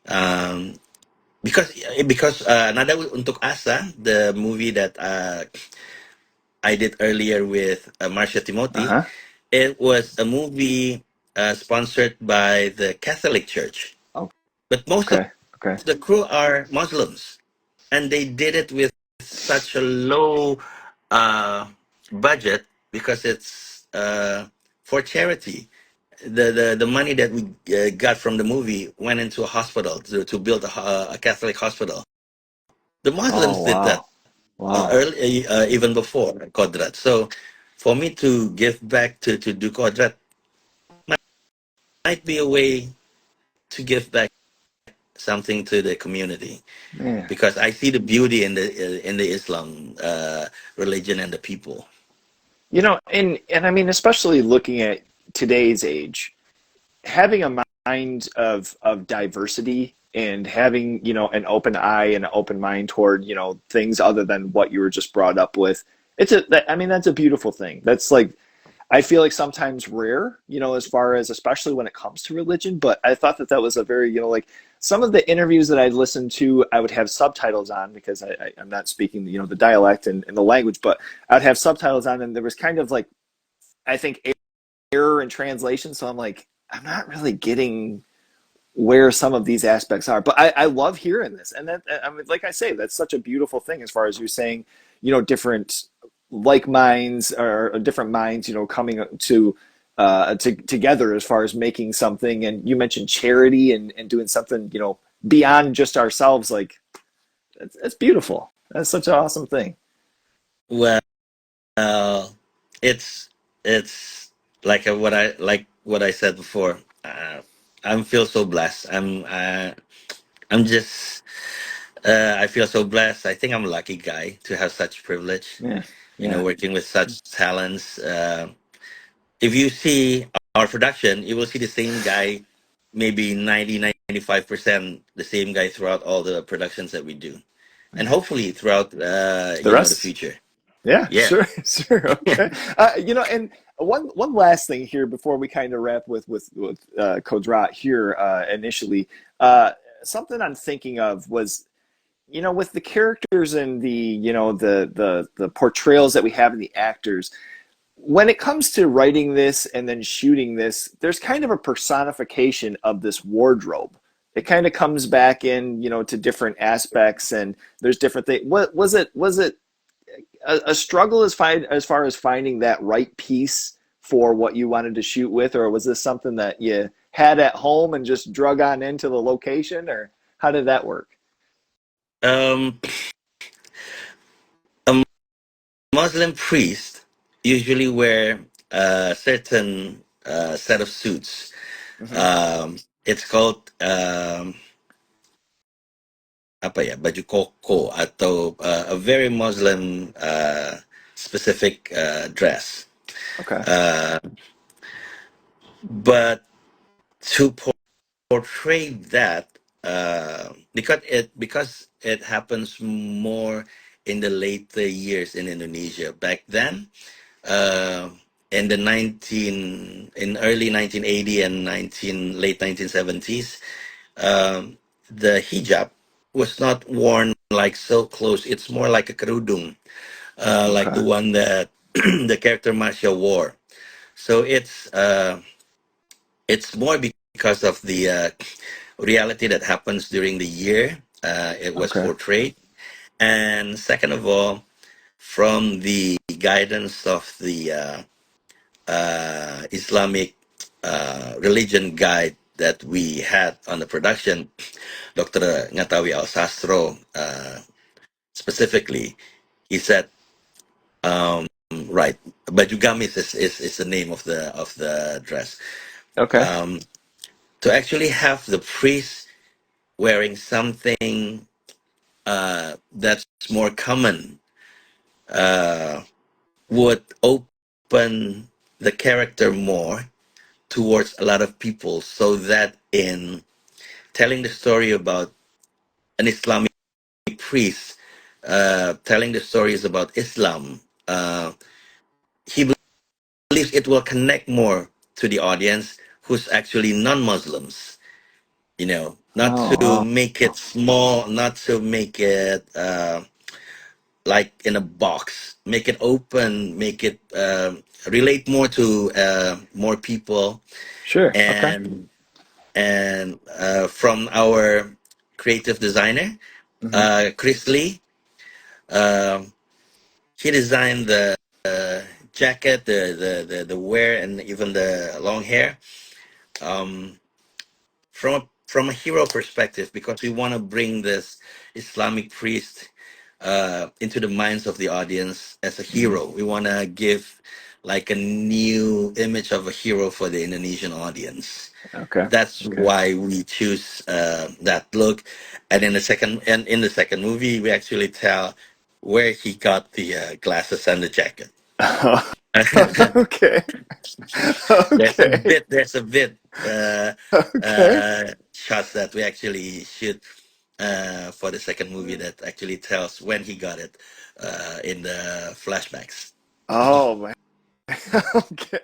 um, because nada untuk asa, the movie that I did earlier with Marcia Timothy, uh-huh. it was a movie sponsored by the Catholic Church, Oh, but most of okay. Okay. the crew are Muslims, and they did it with such a low uh, budget because it's for charity. The money that we got from the movie went into a hospital to build a Catholic hospital. The Oh Muslims did that wow. Wow. early, even before Qodrat. So for me to give back to do Qodrat might be a way to give back something to the community, Man. because I see the beauty in the Islam religion and the people. And I mean, especially looking at today's age, having a mind of diversity and having, an open eye and an open mind toward, things other than what you were just brought up with. I mean, that's a beautiful thing. That's like, I feel like sometimes rare, as far as especially when it comes to religion. But I thought that was a very, like some of the interviews that I'd listened to, I would have subtitles on because I'm not speaking, the dialect and the language, but I would have subtitles on, and there was kind of like, I think, error in translation. So I'm like, I'm not really getting where some of these aspects are. But I love hearing this, and that, I mean, like I say, that's such a beautiful thing as far as you saying, different like minds or different minds, coming together as far as making something. And you mentioned charity and doing something, beyond just ourselves. Like that's beautiful. That's such an awesome thing. Well, it's it's like what I said before. I feel so blessed. I'm just I feel so blessed. I think I'm a lucky guy to have such privilege. Yeah, yeah, Working with such talents. If you see our production, you will see the same guy, maybe 90-95% the same guy throughout all the productions that we do, and yeah. hopefully throughout The the rest. future. Yeah, Yeah. sure, sure, okay. And one last thing here before we kind of wrap with Qodrat here initially. Something I'm thinking of was, with the characters and the portrayals that we have in the actors. When it comes to writing this and then shooting this, there's kind of a personification of this wardrobe. It kind of comes back in, to different aspects, and there's different things. What was it? Was it a struggle as far as finding that right piece for what you wanted to shoot with, or was this something that you had at home and just drug on into the location, or how did that work? Um, a Muslim priest usually wear a certain set of suits. Hmm. It's called apa ya, baju koko, atau a very Muslim specific dress. Okay. Uh, but to portray that, because it happens more in the later years in Indonesia. Back then, uh, in the 19 in early 1980 and 19 late 1970s, the hijab was not worn like so close. It's more like a kerudung, like Okay. the one that the character Marcia wore. So it's more because of the reality that happens during the year it was Okay. portrayed, and second of all, from the guidance of the Islamic religion guide that we had on the production, Dr. Ngatawi Al Sastro, specifically. He said, right, Bajugamis is the name of the dress. Okay. Um, to actually have the priest wearing something that's more common uh, would open the character more towards a lot of people, so that in telling the story about an Islamic priest, telling the stories about Islam, he believes it will connect more to the audience who's actually non-Muslims. Not Oh, to wow. make it small, not to make it like in a box, make it open, make it relate more to more people. Sure. Okay. And from our creative designer, Hmm. Chris Lee, um, he designed the jacket, the wear, and even the long hair. Um, from a hero perspective, because we want to bring this Islamic priest into the minds of the audience as a Hmm. hero. We want to give like a new image of a hero for the Indonesian audience. Okay. That's Okay. why we choose that look. And in the second movie, we actually tell where he got the glasses and the jacket. Okay. Okay. There's a bit Okay. shots that we actually shoot for the second movie that actually tells when he got it in the flashbacks. Oh man. Okay.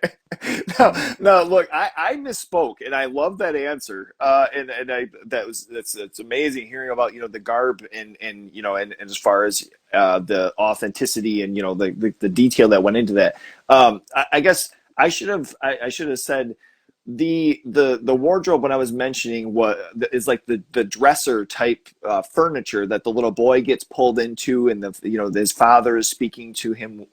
No, no, look, I misspoke and I love that answer. And I that's amazing hearing about, the garb and and as far as the authenticity and the detail that went into that. I guess I should have said the wardrobe when I was mentioning what is like the dresser type furniture that the little boy gets pulled into, and his father is speaking to him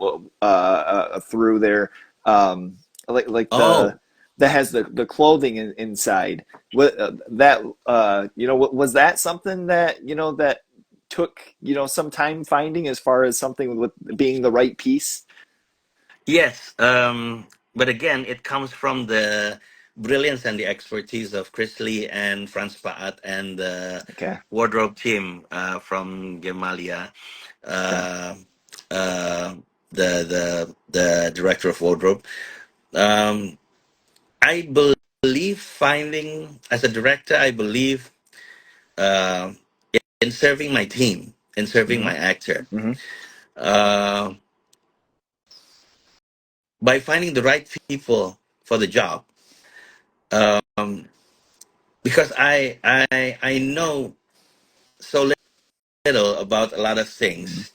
through there, like Oh, that has the clothing inside. What that was that something that that took some time finding as far as something with being the right piece. yes. But again, it comes from the brilliance and the expertise of Chris Lee and Franz Paat and the Okay. wardrobe team from Gemalia, Okay. uh, uh, the director of wardrobe. Um, I believe finding as a director, I believe uh, in serving my team, in serving Hmm. my actor, Hmm. uh, by finding the right people for the job. Um, because I know so little about a lot of Hmm. things,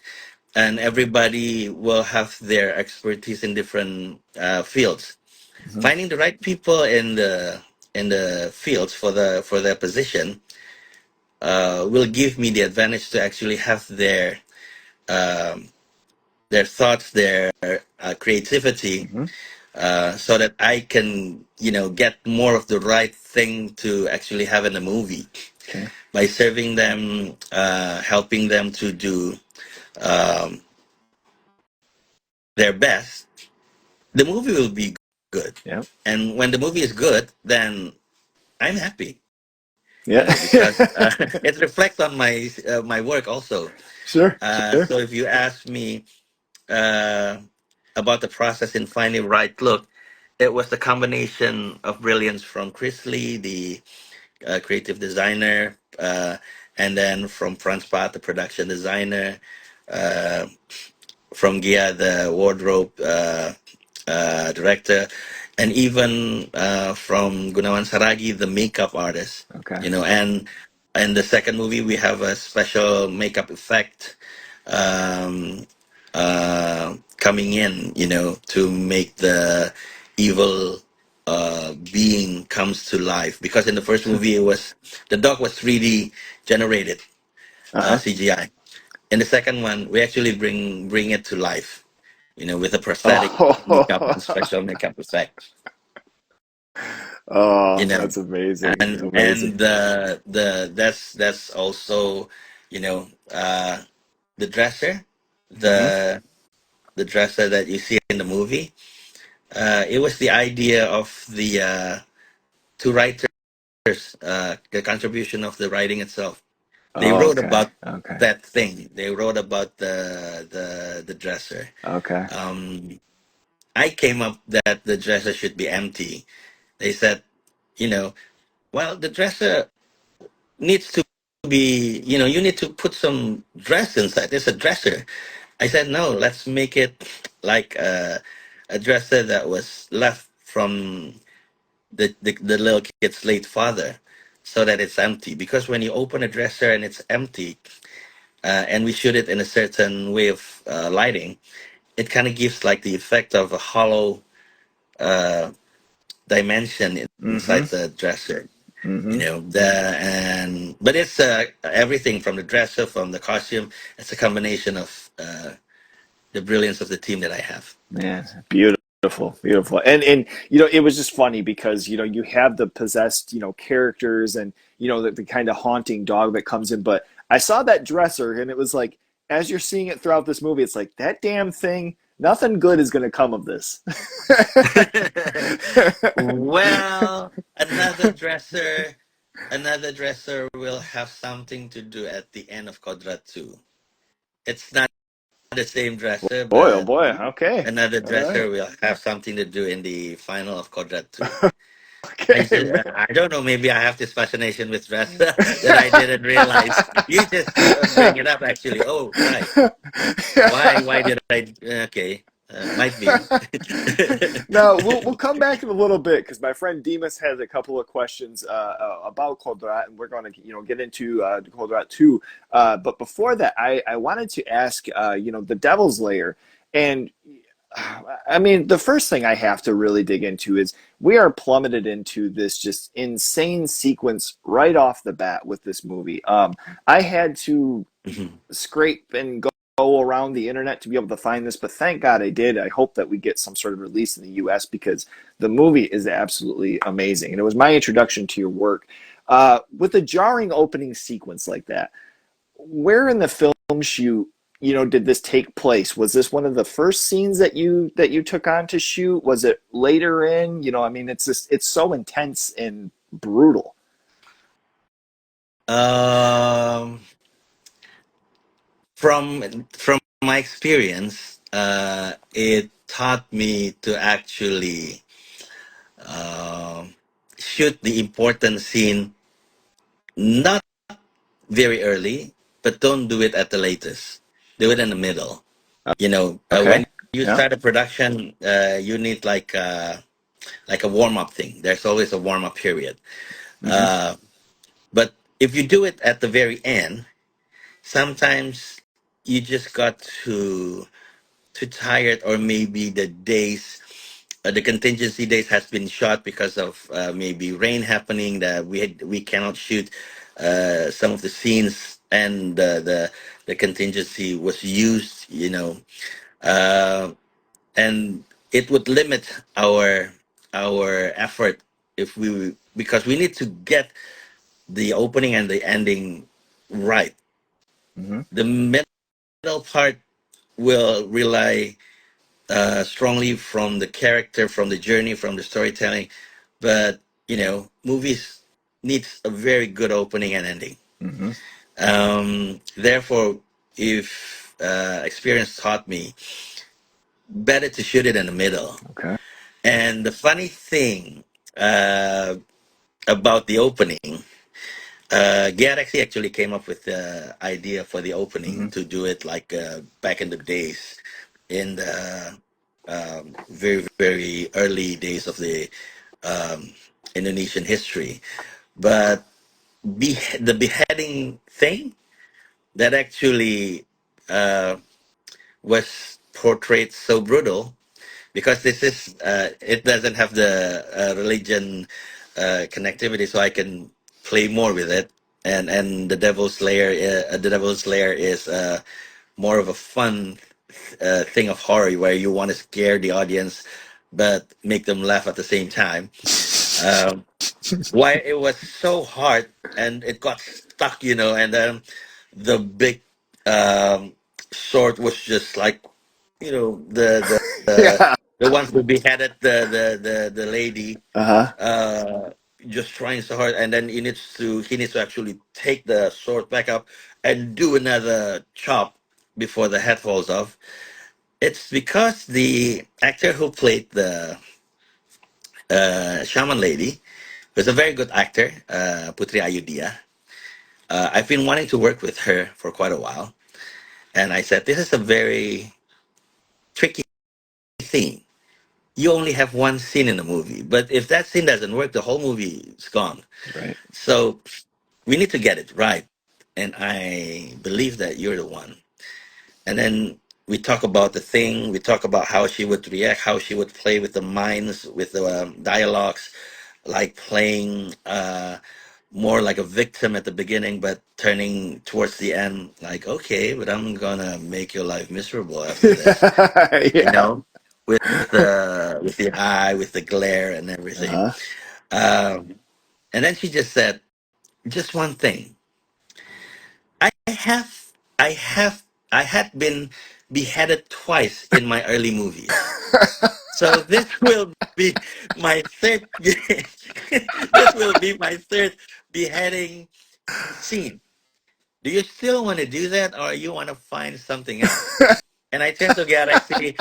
and everybody will have their expertise in different fields. Hmm. Finding the right people in the fields for their position will give me the advantage to actually have um, their thoughts, their creativity, Hmm. so that I can, get more of the right thing to actually have in a movie Okay. by serving them, helping them to do um, their best. The movie will be good, Yeah. and when the movie is good, then I'm happy. Yeah. Because it reflects on my work also. Sure. Sure. So if you ask me uh, about the process in finding right look, it was the combination of brilliance from Chris Lee, the creative designer, and then from Franz Pat, the production designer, uh, from Gia, the wardrobe director, and even from Gunawan Saragi, the makeup artist. Okay. And in the second movie, we have a special makeup effect um, coming in, to make the evil being comes to life. Because in the first movie, it was the dog was 3D generated Uh-huh. CGI. In the second one, we actually bring it to life, with a prosthetic makeup Oh. and special makeup effect. you Oh, know, that's amazing. and Amazing. the that's also, you know, uh, the dresser, Mm-hmm. the the dresser that you see in the movie. It was the idea of the two writers, the contribution of the writing itself. They Oh, wrote okay. about Okay. that thing. They wrote about the dresser. Okay. Um, I came up that the dresser should be empty. They said, you know, well, the dresser needs to be, you need to put some dress inside. It's a dresser. I said, no, let's make it like a dresser that was left from the little kid's late father, so that it's empty. Because when you open a dresser and it's empty, and we shoot it in a certain way of lighting, it kind of gives like the effect of a hollow uh, dimension Mm-hmm. inside the dresser. Mm-hmm. But it's everything from the dresser, from the costume. It's a combination of the brilliance of the team that I have. Man, beautiful, beautiful. And it was just funny because you have the possessed characters and the kind of haunting dog that comes in. But I saw that dresser and it was like as you're seeing it throughout this movie, it's like that damn thing. Nothing good is going to come of this. Well, another dresser will have something to do at the end of Qodrat 2. It's not the same dresser, Boy, oh but boy. Okay, another all right. dresser will have something to do in the final of Qodrat 2. Okay, man. I don't know. Maybe I have this fascination with dress that I didn't realize. You just bring it up, actually. Oh, right. Why did I? Okay, might be. No, we'll come back in a little bit because my friend Dimas has a couple of questions about Qodrat, and we're going to get into Qodrat too. But before that, I wanted to ask the Devil's Lair, and I mean the first thing I have to really dig into is we are plummeted into this just insane sequence right off the bat with this movie. I had to Mhm. scrape and go around the internet to be able to find this, but thank God I did. I hope that we get some sort of release in the US because the movie is absolutely amazing. And it was my introduction to your work. With a jarring opening sequence like that, where in the film shoot did this take place? Was this one of the first scenes that you took on to shoot? Was it later in? I mean, it's so intense and brutal. um, from my experience, it taught me to actually um shoot the important scene not very early, but don't do it at the latest. Do it in the middle. When Okay. you Yeah. start a production, you need like a warm up thing. There's always a warm up period. Mm-hmm. Uh, but if you do it at the very end, sometimes you just got too tired, or maybe the contingency days has been shot because of maybe rain happening, that we cannot shoot some of the scenes, and the contingency was used, uh, and it would limit our effort, if we because we need to get the opening and the ending right. Mm-hmm. The middle part will rely strongly from the character, from the journey, from the storytelling. But movies needs a very good opening and ending. Mm-hmm. Therefore, if experience taught me, better to shoot it in the middle. Okay. And the funny thing uh, about the opening, Galaxy actually came up with the idea for the opening Mm-hmm. to do it like back in the days, in the very, very early days of the um, Indonesian history. But the beheading thing, that actually uh, was portrayed so brutal, because it doesn't have the religion connectivity, so I can play more with it. And the Devil's Lair is more of a fun thing of horror, where you want to scare the audience but make them laugh at the same time. Um, why it was so hard, and it got stuck, and the big sword was just like, the Yeah. the ones who beheaded the lady, Uh-huh. uh, just trying so hard, and then he needs to actually take the sword back up and do another chop before the head falls off. It's because the actor who played the shaman lady was a very good actor, Putri Ayudhya. I've been wanting to work with her for quite a while, and I said, "This is a very tricky scene. You only have one scene in the movie, but if that scene doesn't work, the whole movie is gone. Right. So we need to get it right, and I believe that you're the one." And then we talk about the thing. We talk about how she would react, how she would play with the minds, with the dialogues, like playing more like a victim at the beginning, but turning towards the end, like, okay, but I'm gonna make your life miserable after this, you Yeah. know, with the eye, with the glare and everything. Uh-huh. Um, and then she just said, just one thing. I have, I have, I had been beheaded twice in my early movies. So this will be my third. This will be my third beheading scene. Do you still want to do that, or you want to find something else? And I tend to get actually,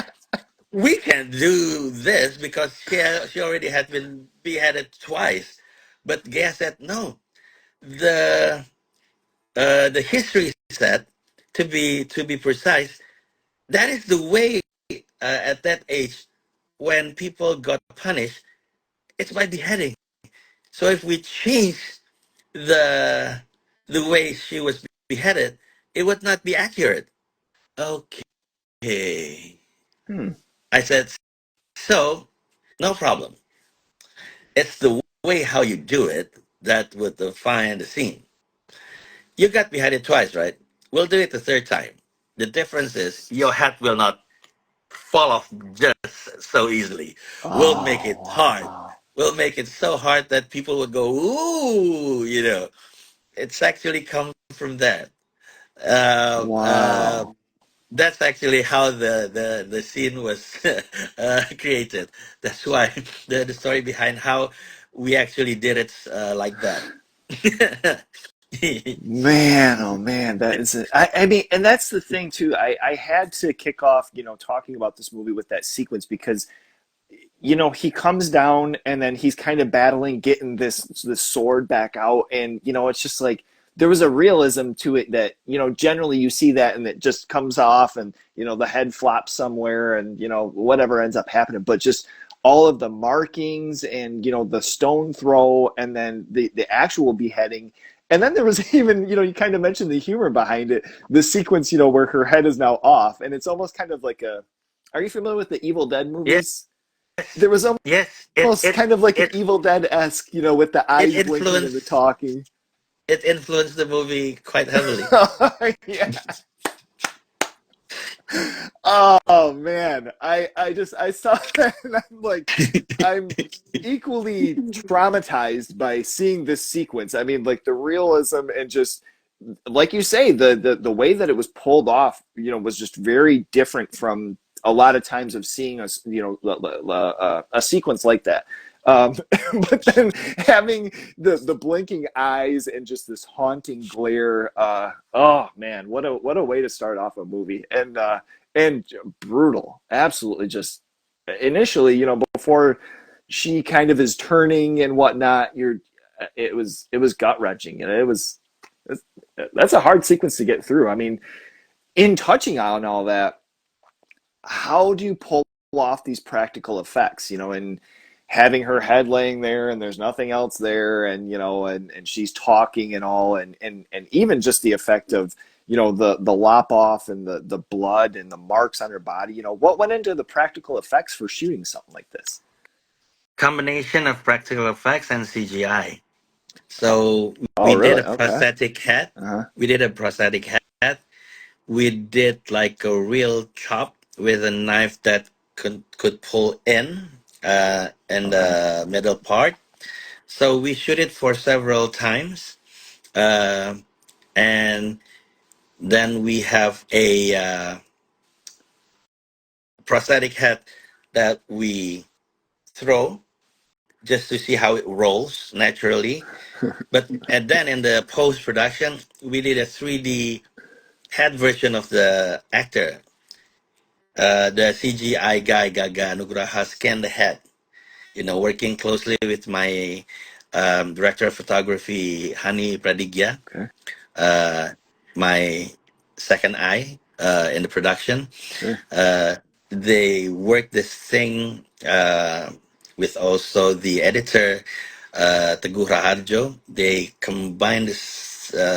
we can do this because she already had been beheaded twice. But Gaya said no. The the history said, to be precise, that is the way, at that age, when people got punished, it's by beheading. So if we change the the way she was beheaded, it would not be accurate. Okay. Hmm. I said, so no problem. It's the way how you do it that would define the scene. You got beheaded twice, right? We'll do it the third time. The difference is your head will not fall off just so easily. We'll make Oh, it hard. wow. We'll make it so hard that people will go, ooh, It's actually come from that. Uh, uh, Wow. that's actually how the scene was created. That's why the story behind how we actually did it, like that. Man, oh man, that is it. I mean, and that's the thing too. I had to kick off, talking about this movie with that sequence because he comes down and then he's kind of battling getting this sword back out, and it's just like there was a realism to it that generally you see that and it just comes off, and the head flops somewhere, and whatever ends up happening, but just all of the markings and the stone throw and then the actual beheading. And then there was even, you kind of mentioned the humor behind it, the sequence, where her head is now off, and it's almost kind of like a, are you familiar with the Evil Dead Yes, movies? There was yes. It almost it kind of like an it Evil Dead esque, with the it eyes blinking and the influenced talking. it influenced the movie quite heavily. Yeah. Oh man, I saw that and I'm like, I'm equally traumatized by seeing this sequence. I mean, like the realism and just like you say, the way that it was pulled off, was just very different from a lot of times of seeing a sequence like that. Um, but then having the blinking eyes and just this haunting glare, oh man, what a way to start off a movie, and brutal, absolutely just initially, before she kind of is turning and whatnot, it was gut wrenching, and that's a hard sequence to get through. I mean, in touching on all that, how do you pull off these practical effects? And having her head laying there, and there's nothing else there, and and she's talking and all, and even just the effect of the lop off and the blood and the marks on her body. What went into the practical effects for shooting something like this? Combination of practical effects and CGI. So Oh, we did really? a Okay. prosthetic head. Uh-huh. We did a prosthetic head. We did like a real chop with a knife that could pull in Okay. the middle part. So we shoot it for several times, uh, and Then we have a prosthetic head that we throw just to see how it rolls naturally. But and then in the post production, we did a 3D head version of the actor. The CGI guy Gaga Nugraha scanned the head. Working closely with my director of photography, Hani Pradigya, Okay. uh, my second eye in the production. Sure. Uh, they worked this thing with also the editor, Teguh Raharjo. They combined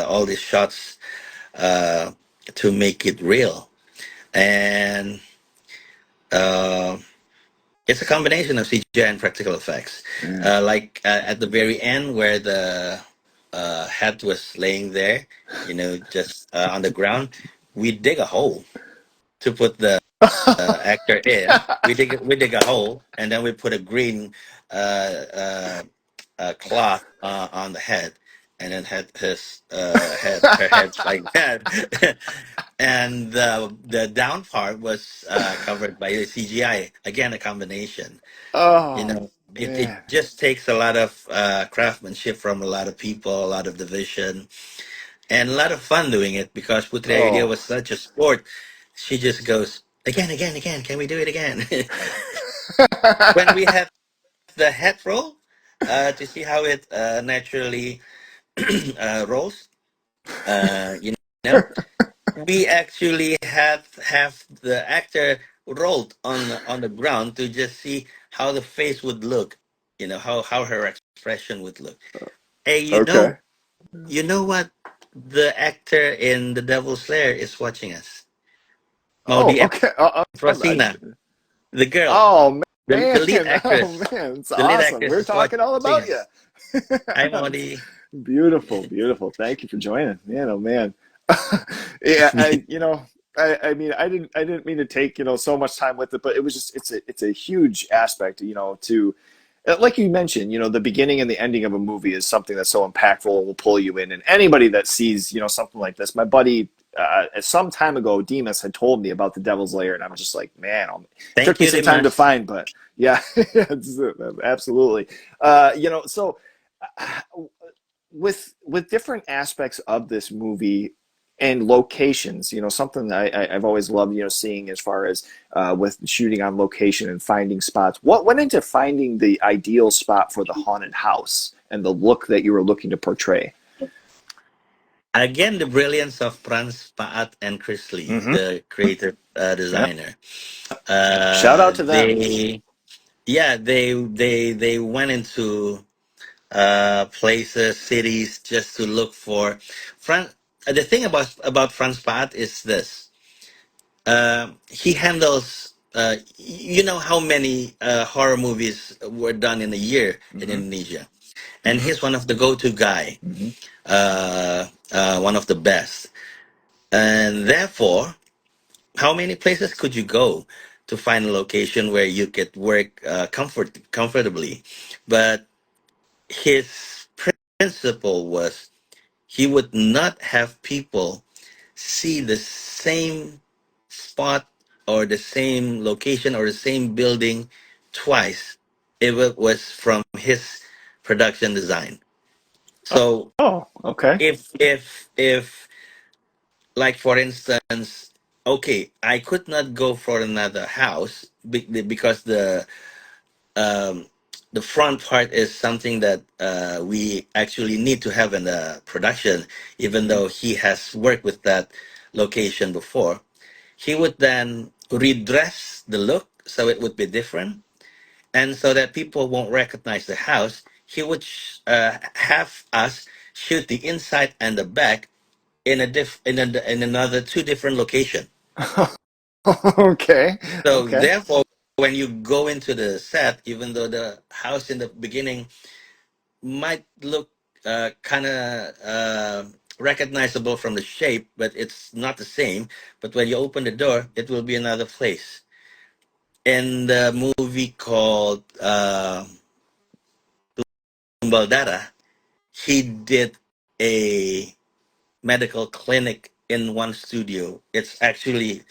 all these shots uh, to make it real. And uh, it's a combination of CGI and practical effects. Yeah. Like at the very end, where the head was laying there, just on the ground, we dig a hole to put the actor in. We dig a hole, and then we put a green cloth on the head, and then had her head like that. And the down part was covered by the CGI. Again, a combination. Oh It man. just takes a lot of craftsmanship from a lot of people, a lot of division, and a lot of fun doing it because Putri Idea Oh. was such a sport. She just goes, again, again, again. Can we do it again? When we have the head roll to see how it naturally rolls, you know, we actually had have the actor rolled on the ground to just see how the face would look, how her expression would look. Hey, Okay. you know what? The actor in The Devil's Lair is watching us. Oh, Maudi okay. Efrosina, the girl, Oh the lead man. Oh actress. man. It's The lead awesome. actress We're is talking all watching about you. us. Hi, Maudi. Beautiful, beautiful. Thank you for joining. Man, oh man. Yeah, I mean, I didn't mean to take, so much time with it, but it was just, it's a huge aspect, to, like you mentioned, the beginning and the ending of a movie is something that's so impactful and will pull you in. And anybody that sees, something like this, my buddy, some time ago, Dimas had told me about the Devil's Lair, and I'm just like, man, it took Thank me you, some time to Dimas. find, but yeah, absolutely. So uh, with different aspects of this movie and locations, something I've always loved, seeing as far as with shooting on location and finding spots. What went into finding the ideal spot for the haunted house and the look that you were looking to portray? Again, the brilliance of Franz Paat and Chris Lee, Mm-hmm. the creative Yeah. designer. Shout out to them. They, yeah, they went into places, cities, just to look for Fran. The thing about Franz Paat is this: he handles. You know how many horror movies were done in a year in Mm-hmm. Indonesia, and Mm-hmm. he's one of the go-to guy, Mm-hmm. one of the best, and therefore, how many places could you go to find a location where you could work comfortably? But his principle was he would not have people see the same spot or the same location or the same building twice if it was from his production design. So Oh, okay. if like for instance, okay, I could not go for another house because um, the front part is something that we actually need to have in the production, even Mm-hmm. though he has worked with that location before. He would then redress the look so it would be different, and so that people won't recognize the house. He would have us shoot the inside and the back in another two different location. Okay. So Okay. therefore, when you go into the set, even though the house in the beginning might look kind of recognizable from the shape, but it's not the same. But when you open the door, it will be another place. In the movie called Tumbal Dara, he did a medical clinic in one studio. It's actually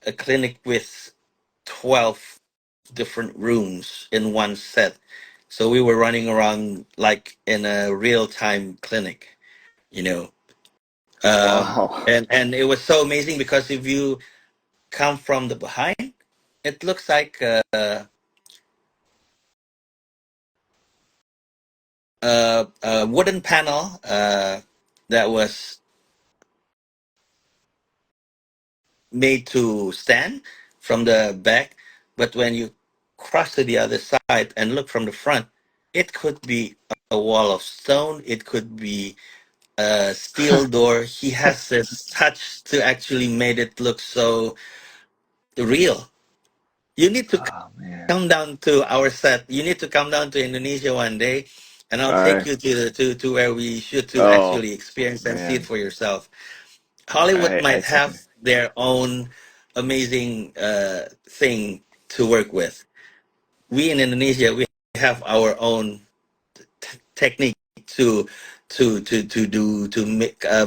a clinic with 12 different rooms in one set. So we were running around like in a real time clinic, you know. Wow. And it was so amazing because if you come from the behind, it looks like a wooden panel that was made to stand from the back. But when you cross to the other side and look from the front, it could be a wall of stone. It could be a steel door. He has this touch to actually made it look so real. You need to Oh man. come down to our set. You need to come down to Indonesia one day, and I'll All take right. you to where we should to Oh actually experience and see it man. for yourself. Hollywood I might think. have their own amazing thing to work with. We in Indonesia, we have our own technique to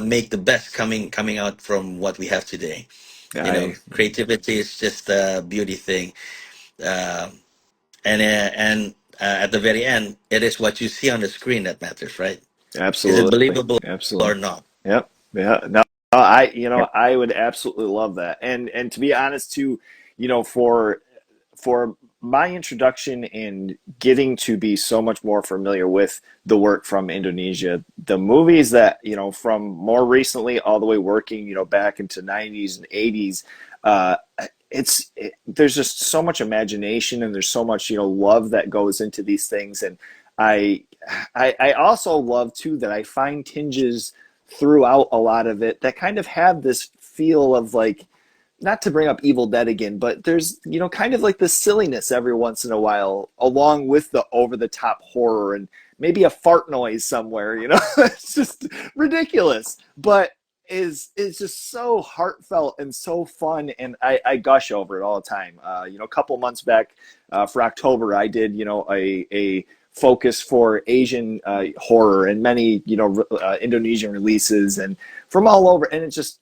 make the best coming out from what we have today. You know, I creativity is just a beauty thing. Um at the very end, it is what you see on the screen that matters, right? Is it absolutely. believable Absolutely. or not? Yep. Yeah. No, I I would absolutely love that. And to be honest too, for my introduction and getting to be so much more familiar with the work from Indonesia, the movies that, from more recently all the way working, back into 90s and 80s, uh, there's just so much imagination and there's so much, love that goes into these things. And I, I also love too that I find tinges throughout a lot of it that kind of have this feel of like, not to bring up Evil Dead again, but there's, kind of like the silliness every once in a while, along with the over the top horror and maybe a fart noise somewhere, it's just ridiculous. But is just so heartfelt and so fun, and I gush over it all the time. A couple months back, for October, I did, a focus for Asian horror and many, Indonesian releases and from all over, and it's just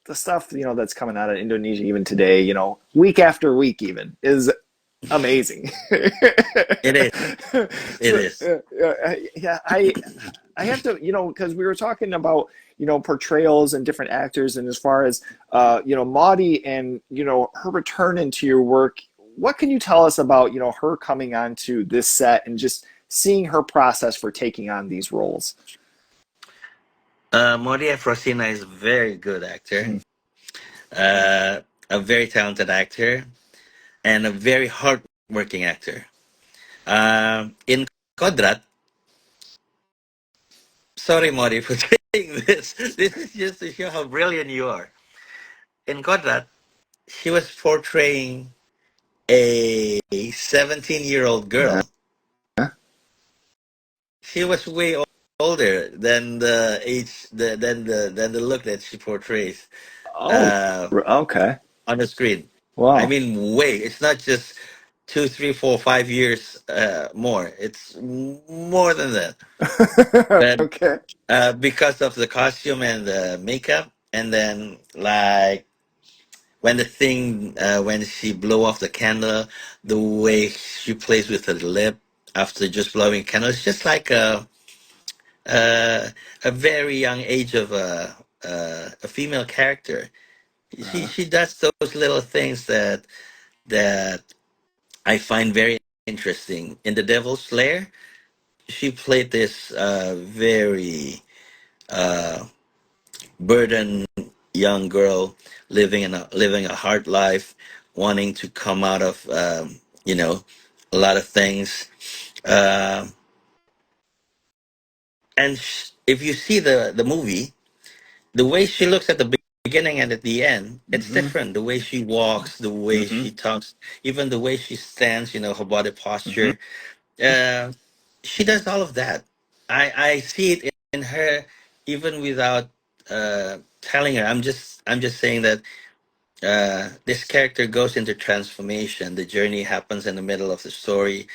the stuff that's coming out of Indonesia even today, week after week even is amazing. It is. It So is. yeah, I have to, because we were talking about portrayals and different actors, and as far as Maudie and her return into your work, what can you tell us about her coming onto this set and just seeing her process for taking on these roles? Moria Frosina is a very good actor, Mm-hmm. uh, a very talented actor, and a very hardworking actor. In Qodrat, sorry, Mori, for saying this. This is just to show how brilliant you are. In Qodrat, she was portraying a 17-year-old girl. She was way older than the age, than the look that she portrays Oh, uh, okay. on the screen. I Wow. mean, way. It's not just 2, 3, 4, 5 years more. It's more than that. But Okay. because of the costume and the makeup, and then like when the thing when she blow off the candle, the way she plays with her lip after just blowing a candle, it's just like a, a very young age of a female character. Uh-huh. She does those little things that I find very interesting. In The Devil's Lair, she played this very uh, burdened young girl living a hard life, wanting to come out of a lot of things. Uh, if you see the movie, the way she looks at the beginning and at the end, it's Mm-hmm. different. The way she walks, the way Mm-hmm. she talks, even the way she stands, her body Mm-hmm. posture. Uh, she does all of that. I see it in her, even without telling her. I'm just saying that this character goes into transformation. The journey happens in the middle of the story,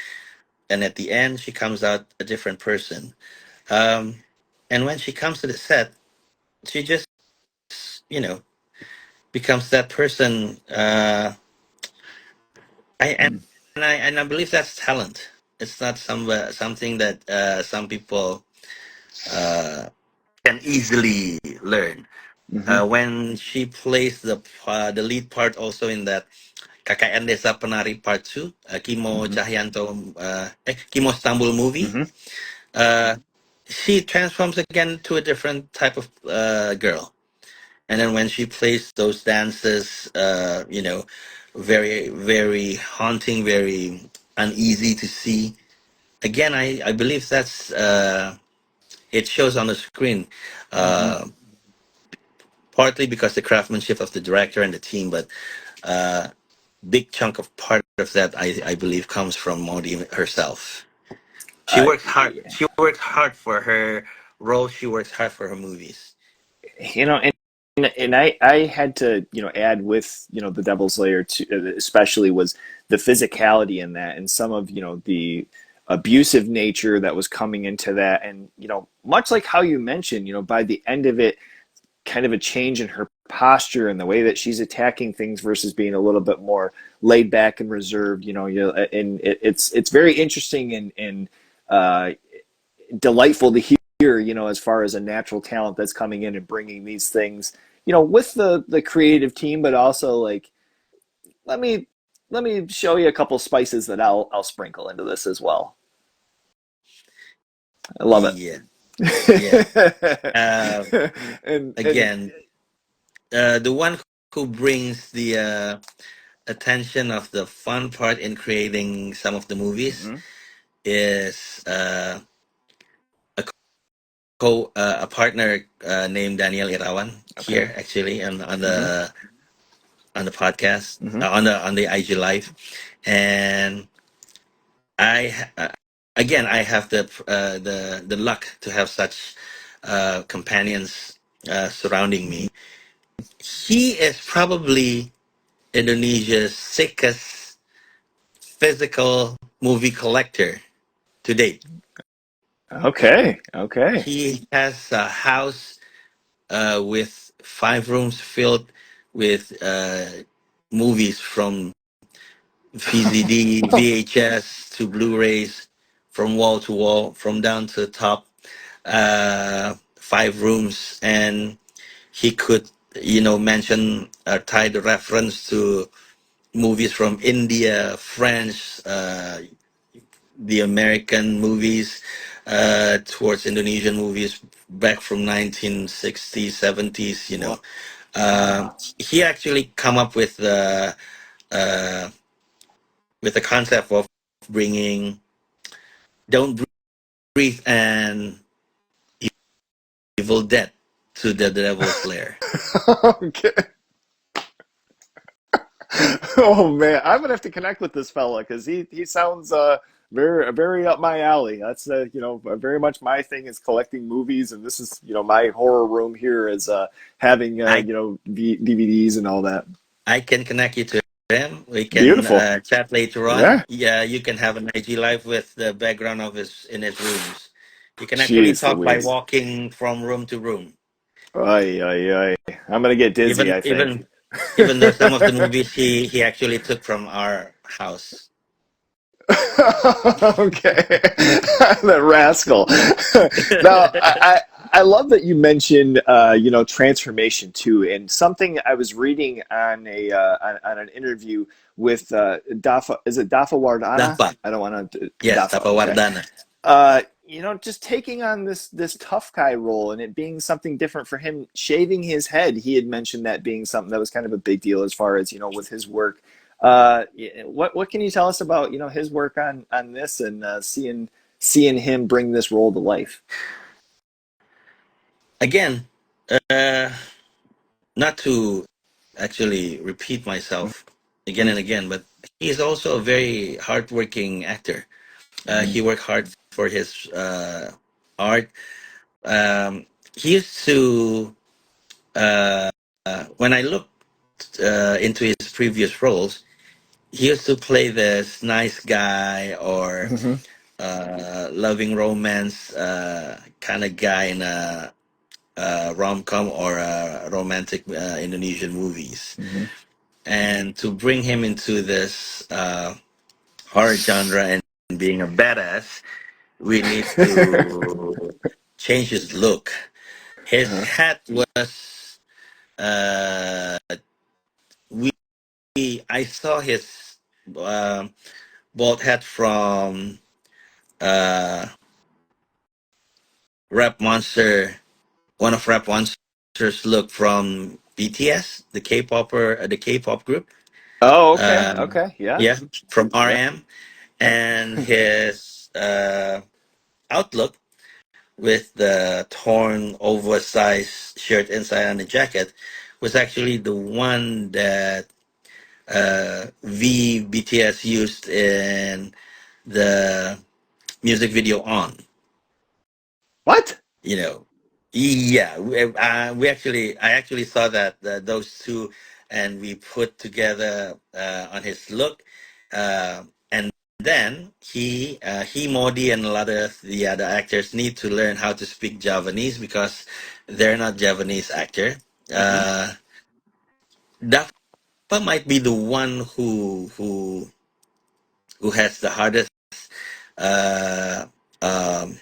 and at the end, she comes out a different person. Um, and when she comes to the set, she just you know, becomes that person. I and I believe that's talent. It's not something that some people uh, can easily learn. Mm-hmm. When she plays the lead part also in that KKN Desa Penari Part 2, Kimo Mm-hmm. Cahyanto, Kimo Stambul movie, Mm-hmm. uh, she transforms again to a different type of girl. And then when she plays those dances, very, very haunting, very uneasy to see. Again, I believe that's it shows on the screen. Mm-hmm. Uh, Partly because the craftsmanship of the director and the team, but uh, big chunk of part of that I believe comes from Modi herself. She works hard. Yeah. She works hard for her role. She works hard for her movies. You know, and I had to, add with, the Devil's Lair to, especially, was the physicality in that, and some of, the abusive nature that was coming into that, and much like how you mentioned, by the end of it, kind of a change in her posture and the way that she's attacking things versus being a little bit more laid back and reserved. And it's very interesting and uh, delightful to hear. As far as a natural talent that's coming in and bringing these things. With the creative team, but also like let me let me show you a couple spices that I'll sprinkle into this as well. I love Yeah, yeah. it. Uh, and Again, the one who brings the attention of the fun part in creating some of the movies Mhm. is a partner named Daniel Irawan Okay. here actually Hmm. on the podcast Hmm. on the IG live, and again I have the luck to have such companions surrounding me. He is probably Indonesia's sickest physical movie collector to date. Okay. Okay. He has a house with 5 rooms filled with movies from VCD, VHS to Blu-rays, from wall to wall, from down to the top. 5 rooms, and he could, mention tie the reference to movies from India, French, the American movies, towards Indonesian movies back from 1960s, 70s. Wow. He actually come up uh, with the concept of bringing Don't Breathe and Evil Dead to the Devil's Lair. Okay. Oh man, I'm gonna have to connect with this fella because he sounds very up my alley. That's very much my thing is collecting movies, and this is my horror room here is having I DVDs and all that. I can connect you to him. We can Beautiful. chat later on. Yeah. Yeah, you can have an IG live with the background of his in his rooms. You can actually Jeez talk by Louise. walking from room to room. Ay, ay, ay. I'm gonna get dizzy, Even I think. even even though some of the movies he actually took from our house. Okay, that rascal. Now, I love that you mentioned transformation too, and something I was reading on on an interview with Dafa. Is it Dafa Wardana? Dapa. I don't want to Yes, Dafa. Dapa Okay, Wardana. just taking on this tough guy role and it being something different for him, shaving his head. He had mentioned that being something that was kind of a big deal as far as with his work. What can you tell us about his work on this and seeing him bring this role to life? Again, uh, not to actually repeat myself again and again, but he is also a very hardworking actor. Mm-hmm. He worked hard for his art. He used to, uh, when I looked into his previous roles, he used to play this nice guy or loving romance kind of guy in a rom-com or romantic Indonesian movies. Mm-hmm. And to bring him into this horror genre and being a badass, we need to change his look. His Uh-huh. hat was uh, we I saw his um bald hat from uh, Rap Monster, one of Rap Monster's look from BTS, the K-pop group. Oh, okay. Um, Okay. Yeah. yeah, from Yep. RM, Yep. and his outlook with the torn, oversized shirt inside on the jacket was actually the one that BTS used in the music video on. What? You know, yeah, I actually saw that those two, and we put together on his look, and then he, Modi, and a lot of the other actors need to learn how to speak Javanese because they're not Javanese actor. Mm-hmm. Uh, Dafa might be the one who has the hardest uh, um,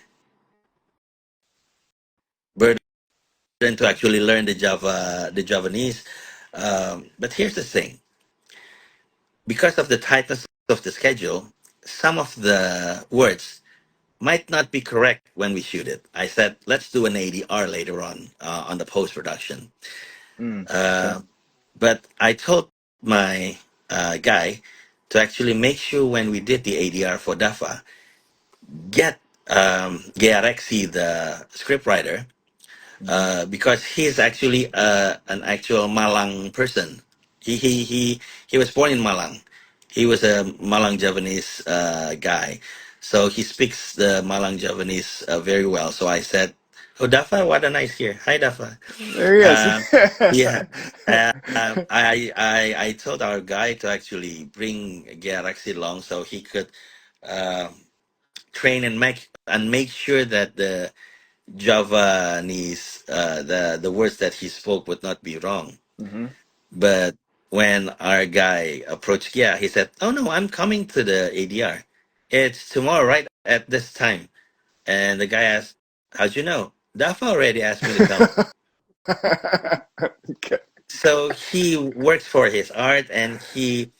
burden to actually learn the Javanese. But here's the thing: because of the tightness of the schedule, some of the words might not be correct when we shoot it. I said, let's do an ADR later on the post production. Mm. Okay. Uh, but I told my guy to actually make sure when we did the ADR for Dafa, get Garexi, the scriptwriter, Mm-hmm. because he's actually an actual Malang person. He he he he was born in Malang. He was a Malang Javanese guy, so he speaks the Malang Javanese very well. So I said, "Oh, Dafa, what a nice here. Hi, Dafa." There he is. Uh, yeah, I told our guy to actually bring Galaxy along so he could uh, train and make sure that the Javanese, the words that he spoke would not be wrong. Mm-hmm. But when our guy approached Gia, he said, "Oh no, I'm coming to the ADR. It's tomorrow, right at this time." And the guy asked, "How'd you know?" Dafa already asked me to come. Okay. So he works for his art and he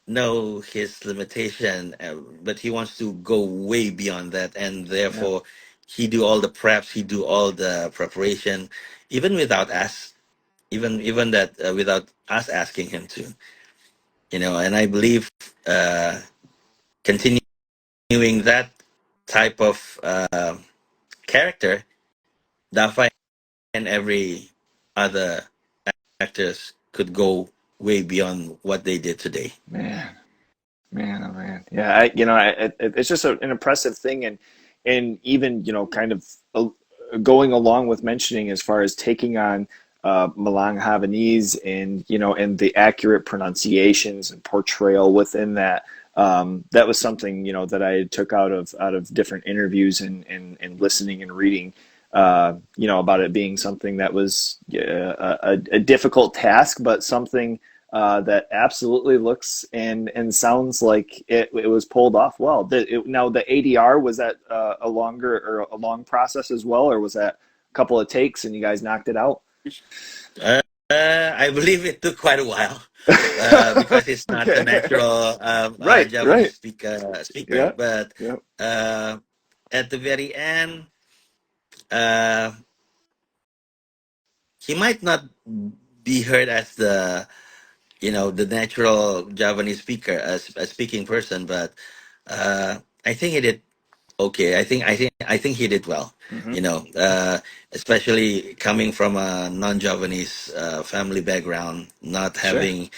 know his limitation, but he wants to go way beyond that, and Yeah. therefore he do all the preps, he do all the preparation, even without us, even that without us asking him to, and I believe uh, continuing that type of character, Dafa and every other actors could go way beyond what they did today. Man. Man, oh man, yeah. It's just an impressive thing, and even kind of going along with mentioning as far as taking on Malang Havanese and and the accurate pronunciations and portrayal within that. That was something that I took out of different interviews and listening and reading. About it being something that was a difficult task, but something that absolutely looks and sounds like it was pulled off well. Now the ADR, was that a longer or a long process as well, or was that a couple of takes and you guys knocked it out? Uh, I believe it took quite a while because it's not a Okay. natural Right, Javanese right. speaker. Yeah, But yeah. uh, at the very end, uh, he might not be heard as the natural Javanese speaker, as a speaking person. But I think he did okay. I think he did well. Hmm. You know, uh, Especially coming from a non-Javanese family background, not Sure. having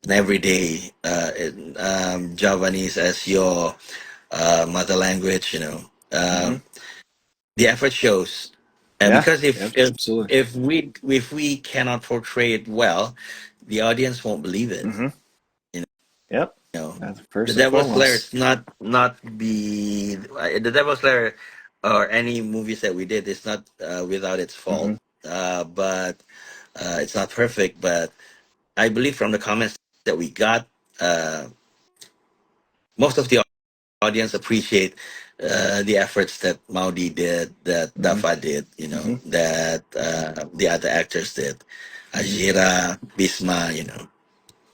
an everyday Javanese as your mother language. Hmm. The effort shows, and Yeah, because if yep, if absolutely. if we cannot portray it well, the audience won't believe it. Hmm. You Yep. know, That's the first and Devil's Lair is foremost. not be the Devil's Lair or any movies that we did is not without its Hmm. fault. but it's not perfect. But I believe from the comments that we got, uh, most of the audience appreciate the efforts that Maudi did, that Hmm. Dafa did, Hmm. that the other actors did, Hmm. Ajira, Bisma,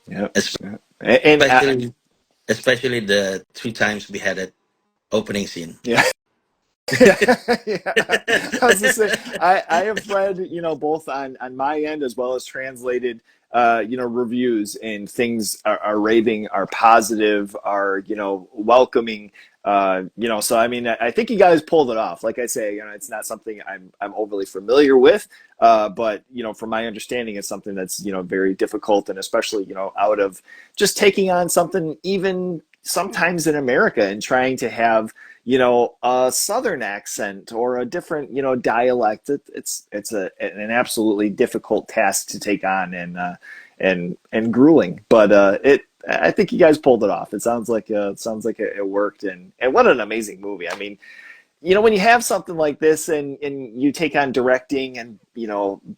Yep. Yep. And especially especially the three times beheaded opening scene. yeah. Yeah, yeah. I was to say, I have read, both on my end as well as translated, reviews, and things are raving, are positive, are, welcoming. So I mean, I think you guys pulled it off. Like I say, it's not something I'm overly familiar with, but from my understanding, it's something that's very difficult, and especially out of just taking on something even sometimes in America and trying to have a southern accent or a different, dialect. It's an absolutely difficult task to take on, and grueling. But I think you guys pulled it off. It sounds like it worked, and what an amazing movie. I mean, when you have something like this, and you take on directing, and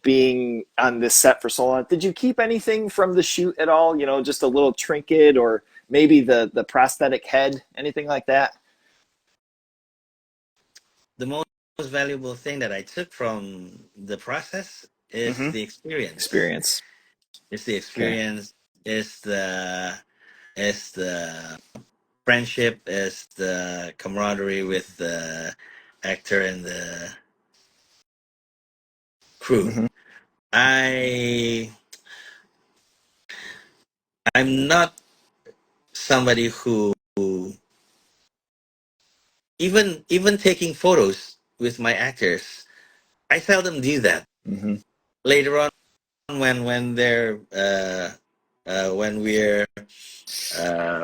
being on this set for so long, did you keep anything from the shoot at all? Just a little trinket, or maybe the prosthetic head, anything like that? The most valuable thing that I took from the process is Mm-hmm. the experience. Experience. It's the Okay. experience. It's the friendship. It's the camaraderie with the actor and the crew. Mm-hmm. I I'm not somebody who even taking photos with my actors. I seldom do that. Mm-hmm. Later on, when they're when we're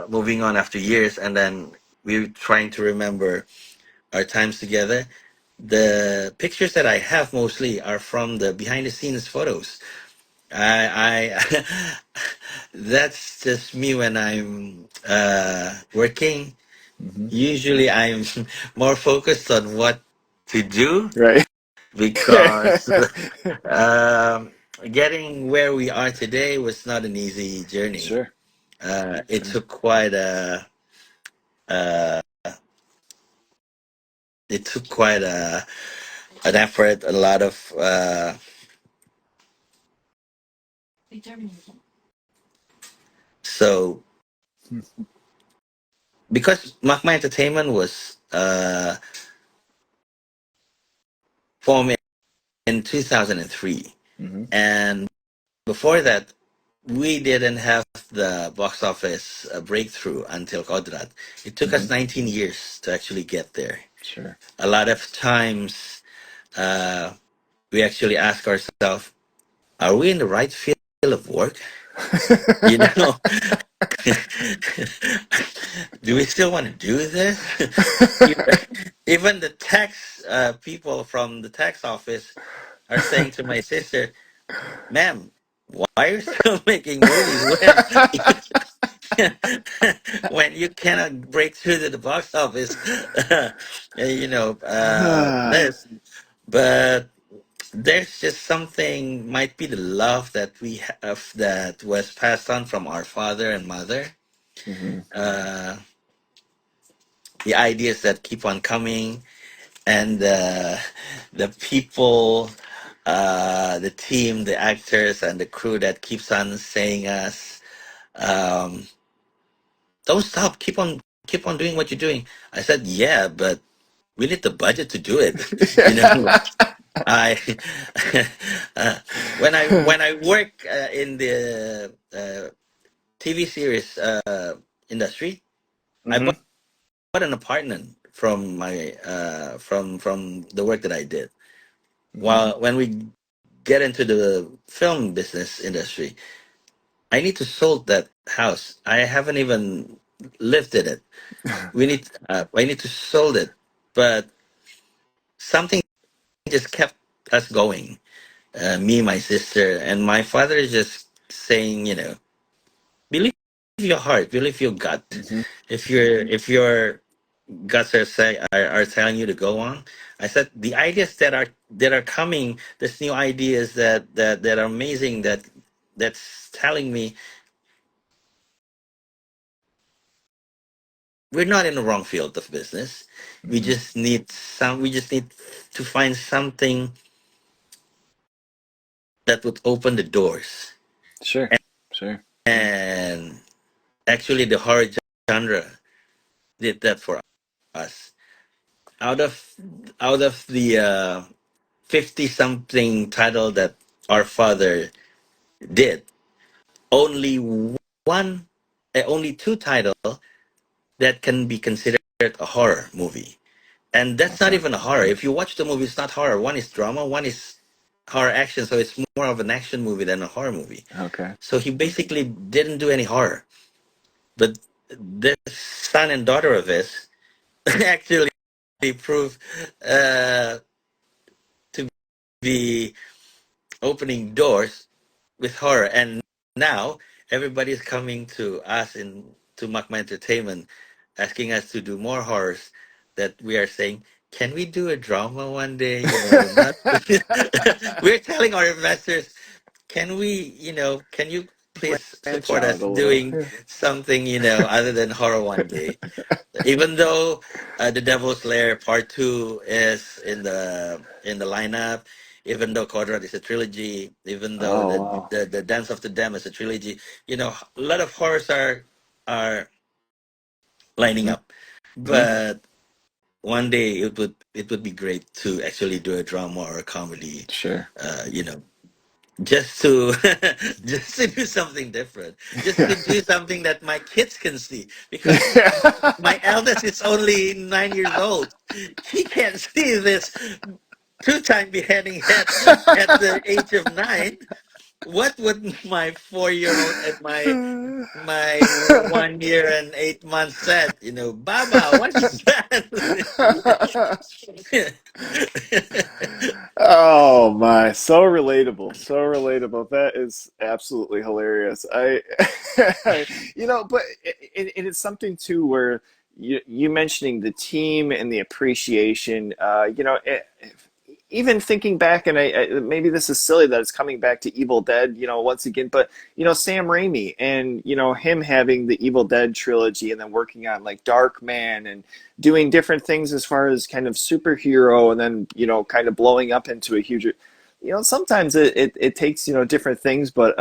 moving on after years, and then we're trying to remember our times together. The pictures that I have mostly are from the behind the scenes photos. I that's just me when I'm working. Mm-hmm. Usually, I'm more focused on what to do Right. because um, getting where we are today was not an easy journey. Sure. It Sure. took quite a uh, it took quite an effort, a lot of so because Makma Entertainment was formed in 2003, Mm-hmm. and before that, we didn't have the box office breakthrough until Qodrat. It took Mm-hmm. us 19 years to actually get there. Sure. A lot of times, uh, we actually ask ourselves, are we in the right field of work? You know, do we still want to do this? Even even the tax people from the tax office are saying to my sister, "Ma'am, why are you still making movies when when you cannot break through to the box office?" This, but there's just something, might be the love that we have that was passed on from our father and mother. Mm-hmm. Uh, the ideas that keep on coming, and the people, the team, the actors, and the crew that keeps on saying us, um, "Don't stop, keep on doing what you're doing." I said, "Yeah, but we need the budget to do it." you know, I uh, when I work in the TV series industry, I Mm-hmm. bought an apartment from my from the work that I did. Mm-hmm. While when we get into the film business industry, I need to sold that house. I haven't even lived in it. I need to sold it, but something just kept us going. Me, my sister, and my father is just saying, believe your heart, believe your gut. Mm-hmm. If your guts are telling you to go on, I said the ideas that are coming, this new ideas that are amazing, that's telling me we're not in the wrong field of business. Hmm. We just need to find something that would open the doors. Sure, sure. And actually the horror genre did that for us. Out of the 50 something title that our father did, only one only two title that can be considered a horror movie. And that's not Okay, even a horror. If you watch the movie, it's not horror. One is drama, one is horror action, so it's more of an action movie than a horror movie. okay. So he basically didn't do any horror. But this son and daughter of his actually proved uh, to be opening doors with horror. And now everybody's coming to us in to Makma Entertainment, asking us to do more horrors. That we are saying, can we do a drama one day? Not we're telling our investors, can we, can you please Branch support out us a little. doing Yeah. something, other than horror one day? Even though the Devil's Lair Part Two is in the lineup, even though Qodrat is a trilogy, even though Oh the, wow. the the Dance of the Dam is a trilogy, a lot of horrors are lining Hmm. up. But one day it would be great to actually do a drama or a comedy, Sure. uh, you know, just to just to do something different, just to do something that my kids can see, because my eldest is only 9 years old. He can't see this two-time beheading at the age of 9. What would my 4-year-old and my 1 year and 8 months said? Baba, what is that? Oh my, so relatable, so relatable. That is absolutely hilarious. But it's something too where you mentioning the team and the appreciation. Even thinking back, and maybe this is silly that it's coming back to Evil Dead, once again, but Sam Raimi and him having the Evil Dead trilogy, and then working on like Dark Man and doing different things as far as kind of superhero, and then kind of blowing up into a huge, sometimes it takes different things, but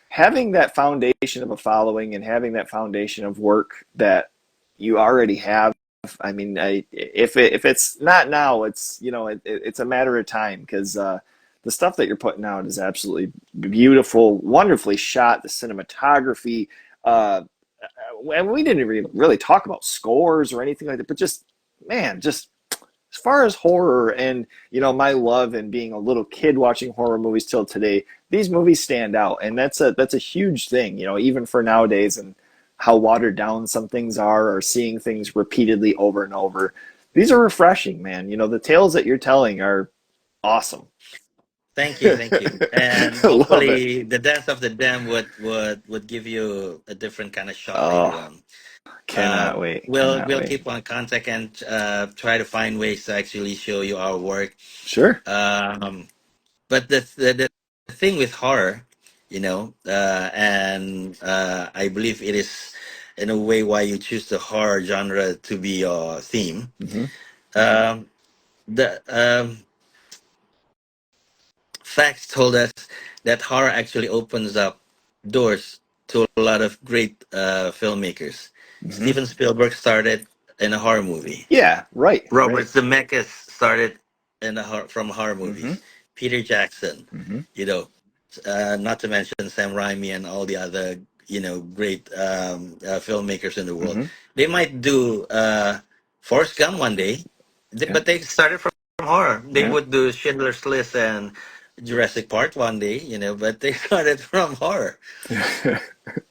having that foundation of a following and having that foundation of work that you already have. I mean, if it's not now, it's it's a matter of time, because the stuff that you're putting out is absolutely beautiful, wonderfully shot. The cinematography, uh, and we didn't really talk about scores or anything like that, but just, man, just as far as horror and my love and being a little kid watching horror movies till today, these movies stand out, and that's a huge thing, even for nowadays, and how watered down some things are, or seeing things repeatedly over and over. These are refreshing, man. The tales that you're telling are awesome. Thank you, thank you. And Love it. hopefully the Dance of the Dam would give you a different kind of shot later Oh, on. cannot wait, We'll cannot wait. keep on contact and try to find ways to actually show you our work. Sure. But the thing with horror, and I believe it is in a way why you choose the horror genre to be your theme. Hmm. Um, the Facts told us that horror actually opens up doors to a lot of great filmmakers. Hmm. Steven Spielberg started in a horror movie. Yeah, right, Robert right. Zemeckis started from horror Hmm. movies. Peter Jackson, Hmm. you know, not to mention Sam Raimi and all the other great filmmakers in the world. Hmm. They might do Forrest Gump one day, Yeah, but they started from horror. They yeah. would do Schindler's List and Jurassic Park one day, but they started from horror.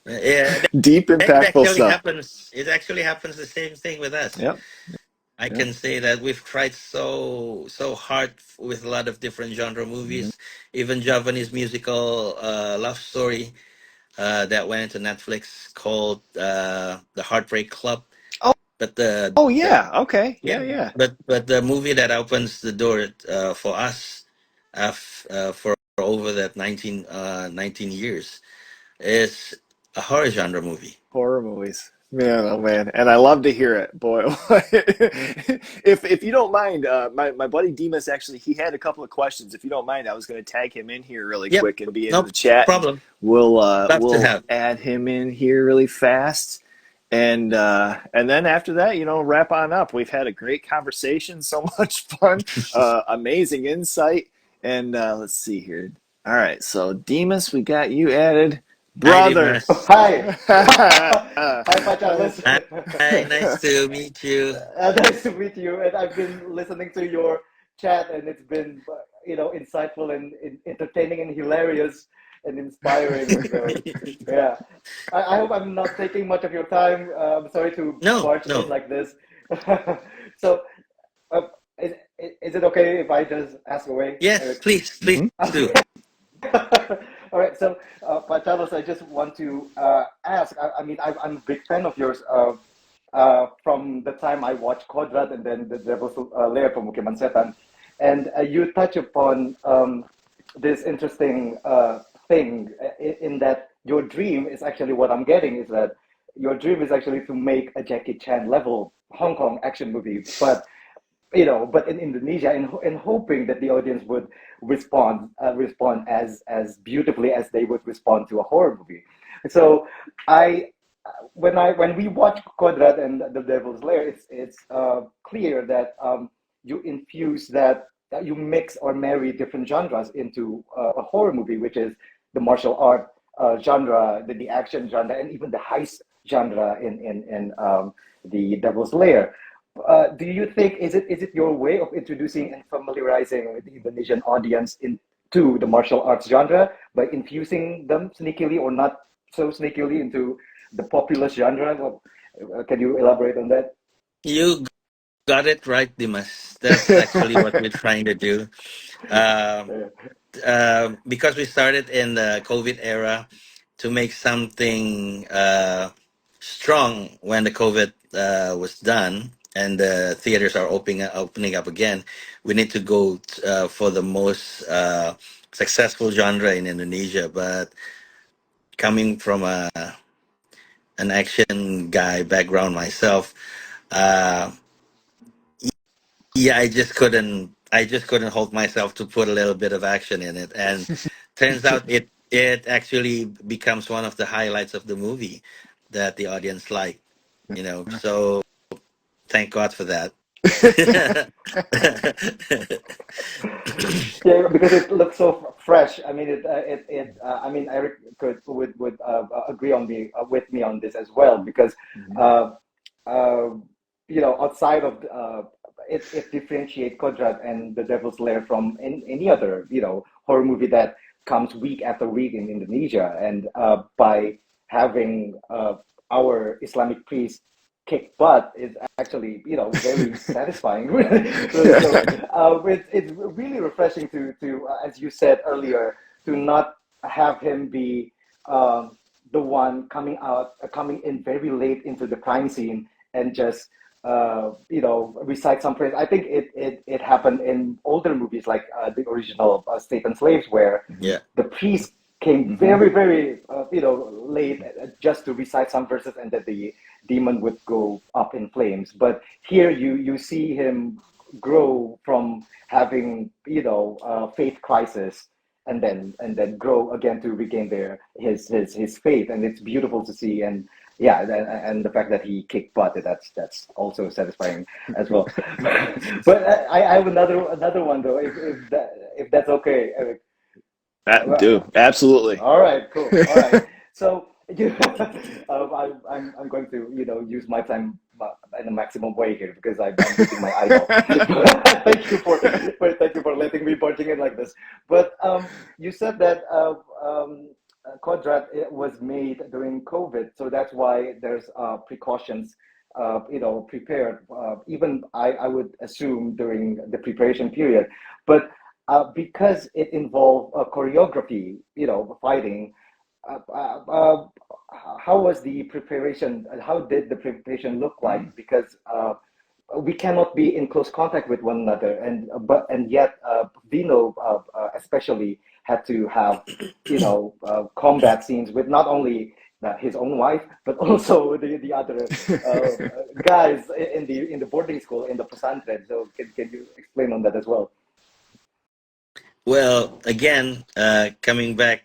Yeah, Deep, that impactful actually stuff. happens. It actually happens the same thing with us. Yep, I yep. can say that we've tried so hard with a lot of different genre Hmm. movies, even Japanese musical love story that went into Netflix called The Heartbreak Club. but the Oh yeah, okay, yeah, yeah, yeah. but the movie that opens the door for us for over that 19 years is a horror genre movie. Horror movies. Man, oh man, and I love to hear it, boy. If you don't mind, my buddy Dimas actually he had a couple of questions. If you don't mind, I was going to tag him in here really Yep, quick and be in no the chat, and problem. Love to we'll have. add him in here really fast, and then after that, wrap on up. We've had a great conversation, so much fun, amazing insight, and let's see here. All right, so Dimas, we got you added, Hi, brother. Oh, Dimas. hi. Hi, Pa Charles. Hi, nice to meet you. Nice to meet you. And I've been listening to your chat, and it's been, insightful and entertaining and hilarious and inspiring. So, yeah. I hope I'm not taking much of your time. I'm sorry to No, barge in no. like this. So, uh, is it okay if I just ask away, Yes, Eric? please Mhm. do. Okay. All right, so Pachalos, I just want to ask. I mean, I'm a big fan of yours from the time I watched Qodrat and then the Devil's Lair from Mukiman Setan, and you touch upon this interesting thing in that your dream is actually what I'm getting is that your dream is actually to make a Jackie Chan level Hong Kong action movie, but in Indonesia, and hoping that the audience would respond as beautifully as they would respond to a horror movie. So I when we watch Kodrat and the Devil's Lair, it's clear that you infuse that you mix or marry different genres into a horror movie, which is the martial art genre, the action genre, and even the heist genre in the Devil's Lair. Do you think is it your way of introducing and familiarizing the Indonesian audience into the martial arts genre by infusing them sneakily or not so sneakily into the populist genre? Well, can you elaborate on that? You got it right, Dimas. That's actually what we're trying to do. Um, because we started in the COVID era to make something strong when the COVID was done and the theaters are opening up again. We need to go for the most successful genre in Indonesia. But coming from an action guy background myself, uh, yeah, I just couldn't hold myself to put a little bit of action in it, and turns out it actually becomes one of the highlights of the movie that the audience like. So thank God for that. Yeah, because it looks so fresh. I mean, I mean, Eric would agree on me with me on this as well because, Mhm. uh, uh, outside of it differentiate Kodrat and The Devil's Lair from any other horror movie that comes week after week in Indonesia, and by having our Islamic priest kick butt is actually very satisfying. So it's really refreshing to as you said earlier, to not have him be the one coming in very late into the crime scene and just recite some phrase. I think it happened in older movies like the original State and Slaves, where Mhm. Yeah. the priest came Mhm. very late just to recite some verses, and that the demon would go up in flames. But here you see him grow from having faith crisis, and then grow again to regain his faith, and it's beautiful to see. And yeah, and the fact that he kicked butt, that's also satisfying as well. But I have another one though, if that's okay, Eric. Do absolutely. All right, cool. All right. So you, I'm going to use my time in a maximum way here because I'm meeting my idol. Thank you for letting me barging in like this. But you said that Kodrat was made during COVID, so that's why there's precautions. Prepared. Even I would assume during the preparation period, but because it involved choreography, fighting. Uh, uh, uh, how was the preparation? How did the preparation look like? Because we cannot be in close contact with one another, and yet Vino especially had to have combat scenes with not only his own wife but also the other guys in the boarding school in the pesantren. So can you explain on that as well? Well, again, coming back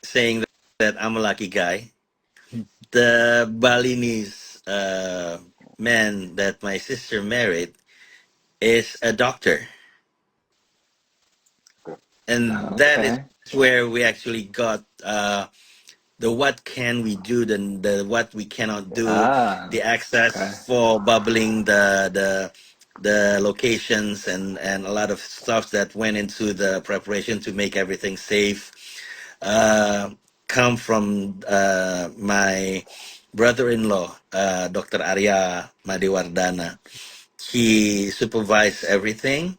saying that I'm a lucky guy, the Balinese man that my sister married is a doctor, and that is Okay. where we actually got the what can we do, the what we cannot do, Ah, the access okay. for bubbling, the locations, and a lot of stuff that went into the preparation to make everything safe. Uh, come from my brother-in-law, Dr. Arya Madiwardana. He supervised everything.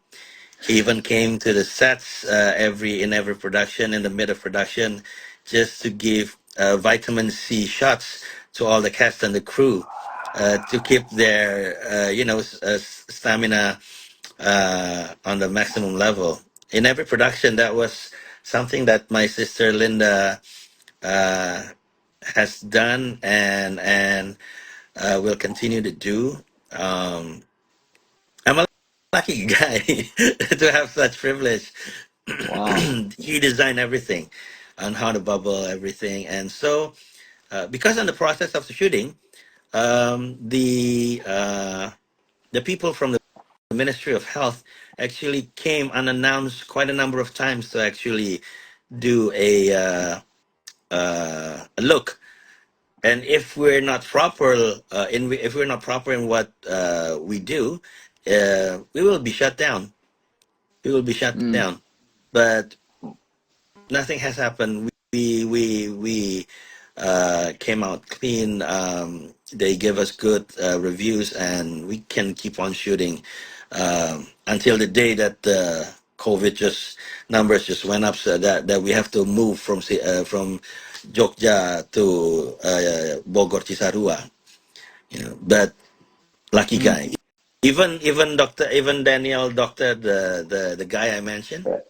He even came to the sets every production, in the mid of production, just to give vitamin C shots to all the cast and the crew to keep their stamina on the maximum level. In every production, that was something that my sister Linda uh, has done and will continue to do. Um, I'm a lucky guy to have such privilege. Wow. He designed everything on how to bubble everything, and so because on the process of the shooting, the people from the Ministry of Health actually came unannounced quite a number of times to actually do a look. And if we're not proper if we're not proper in what we do, we will be shut down. We will be shut Mm. down. But nothing has happened. We came out clean. They gave us good reviews, and we can keep on shooting until the day that the COVID just numbers just went up, so that we have to move from Jogja to Bogor Cisarua. But lucky Mm. guy. Even Daniel, Doctor, the guy I mentioned, Right.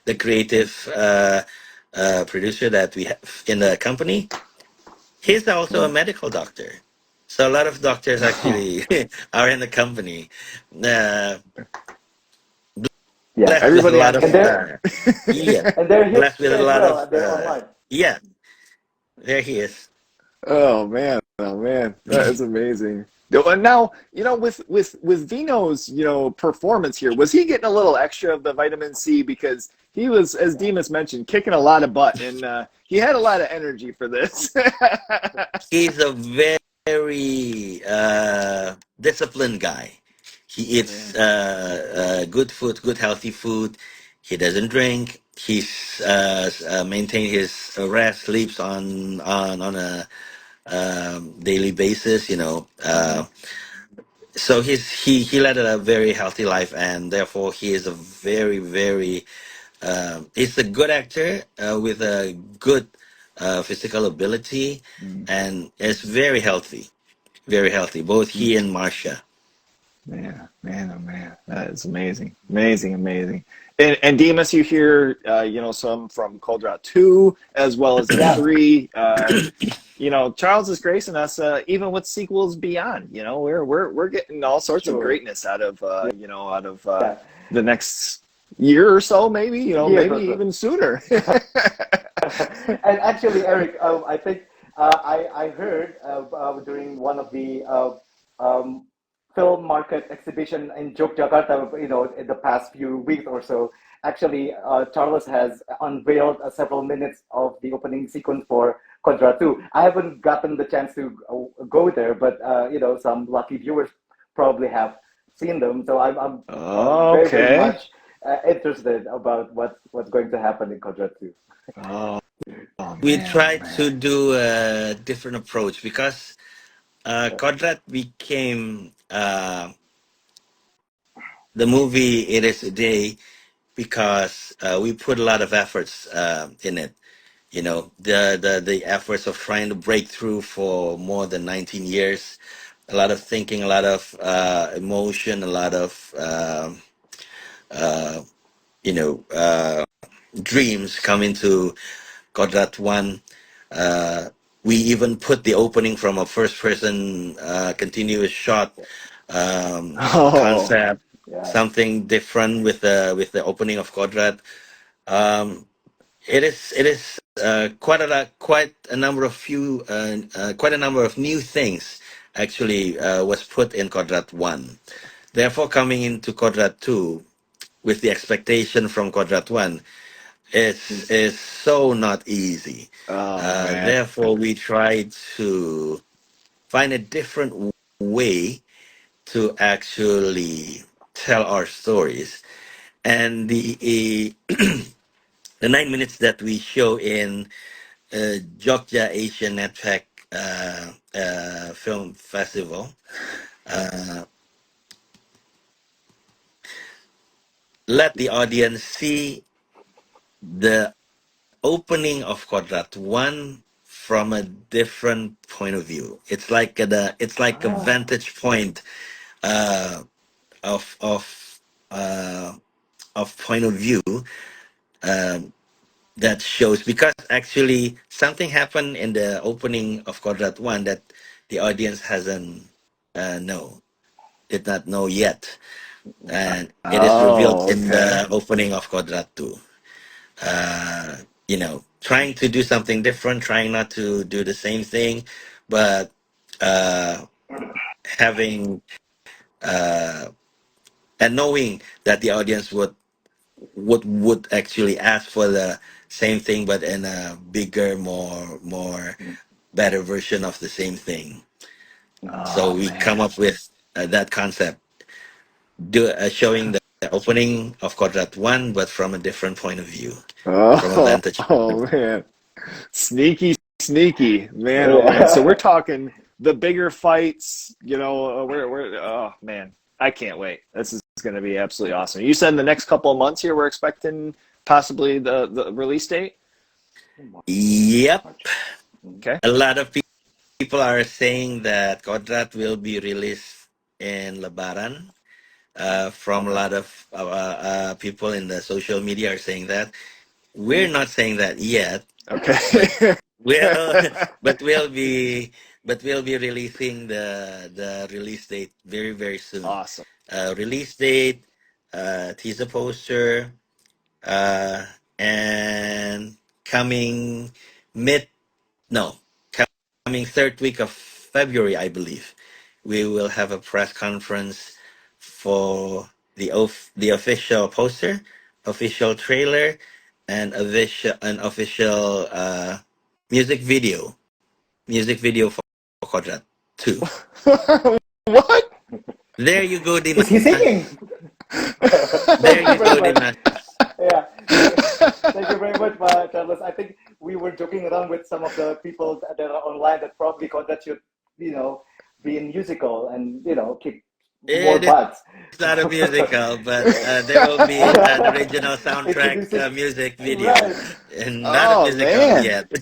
the creative producer that we have in the company, he's also a Mm. medical doctor. So a lot of doctors Oh, actually are in the company. Uh, Yeah, Blessed with a everybody lot on and of they're yeah, and they're here blessed with a as lot well. of They're online. yeah. There he is. Oh man, oh man, that is amazing. And now, with Vino's, performance here, was he getting a little extra of the vitamin C because he was, as Demas mentioned, kicking a lot of butt, and he had a lot of energy for this. He's a very disciplined guy. He eats Yeah. good food, good healthy food. He doesn't drink. He's maintain his rest, sleeps on a daily basis. Mm. So he led a very healthy life, and therefore he is a very very he's a good actor with a good physical ability, Mm. and is very healthy, very healthy. Both he and Marsha. Man, man, oh man, that is amazing, amazing, amazing. And Demas, you hear, some from Qodrat 2 as well as in Yeah, 3. Charles is gracing us, even with sequels beyond. We're getting all sorts of sure. greatness out of, Yeah, the next year or so, maybe, years maybe or so. even sooner. And actually, Eric, I think I heard during one of the um, film market exhibition in Yogyakarta, in the past few weeks or so. Actually, Charles has unveiled several minutes of the opening sequence for Contra 2. I haven't gotten the chance to go there, but some lucky viewers probably have seen them. So I'm very, very Okay. much interested about what's going to happen in Contra 2. Oh, oh We man, oh tried to man. do a different approach because Qodrat became the movie it is today because we put a lot of efforts in it. the efforts of trying to break through for more than 19 years, a lot of thinking, a lot of emotion, a lot of uh, you know dreams come into Qodrat One. Uh, we even put the opening from a first person continuous shot Oh, concept, Yeah. something different with the opening of Qodrat. Um, it is quite a number of quite a number of new things actually was put in Qodrat One. Therefore, coming into Qodrat Two with the expectation from Qodrat One is so not easy. oh man. Therefore, we try to find a different way to actually tell our stories. And the 9 minutes that we show in Jogja Asian Netpack Film Festival uh, let the audience see the opening of Quadrat One from a different point of view. It's like a Ah. vantage point uh, of of uh, of point of view um, that shows, because actually something happened in the opening of Quadrat One that the audience hasn't know did not know yet, and it is revealed Oh, in okay. the opening of Quadrat Two. Trying to do something different, trying not to do the same thing, but uh, having uh, and knowing that the audience would actually ask for the same thing, but in a bigger, more better version of the same thing. So Oh we come man. up with that concept, showing the opening of Quadrat One, but from a different point of view, from a Oh, vantage point oh of view. man. Sneaky, sneaky, man. Oh man. So we're Yeah. talking the bigger fights. We're. Oh man, I can't wait. This is going to be absolutely awesome. You said in the next couple of months here, we're expecting possibly the release date. Yep. March. Mm. Okay. A lot of people are saying that Kodrat will be released in Lebaran. From a Okay. lot of people in the social media are saying that. We're not saying that yet, but Okay. we'll but we'll be releasing the release date very very soon. Awesome. Release date, teaser poster, uh, and coming mid no coming third week of February, I believe, we will have a press conference for the official poster, official trailer, and official music video for Qodrat 2. What? There you go, Is he Dimas. singing? There Thank you you very go, much. Dimas. Yeah. Thank you very much, Charles. I think we were joking around with some of the people that are online that probably thought that should, you know, be in musical and keep more It is buzz. not a musical, but there will be an original soundtrack Introducing, music video, right? and not a Oh musical man. yet.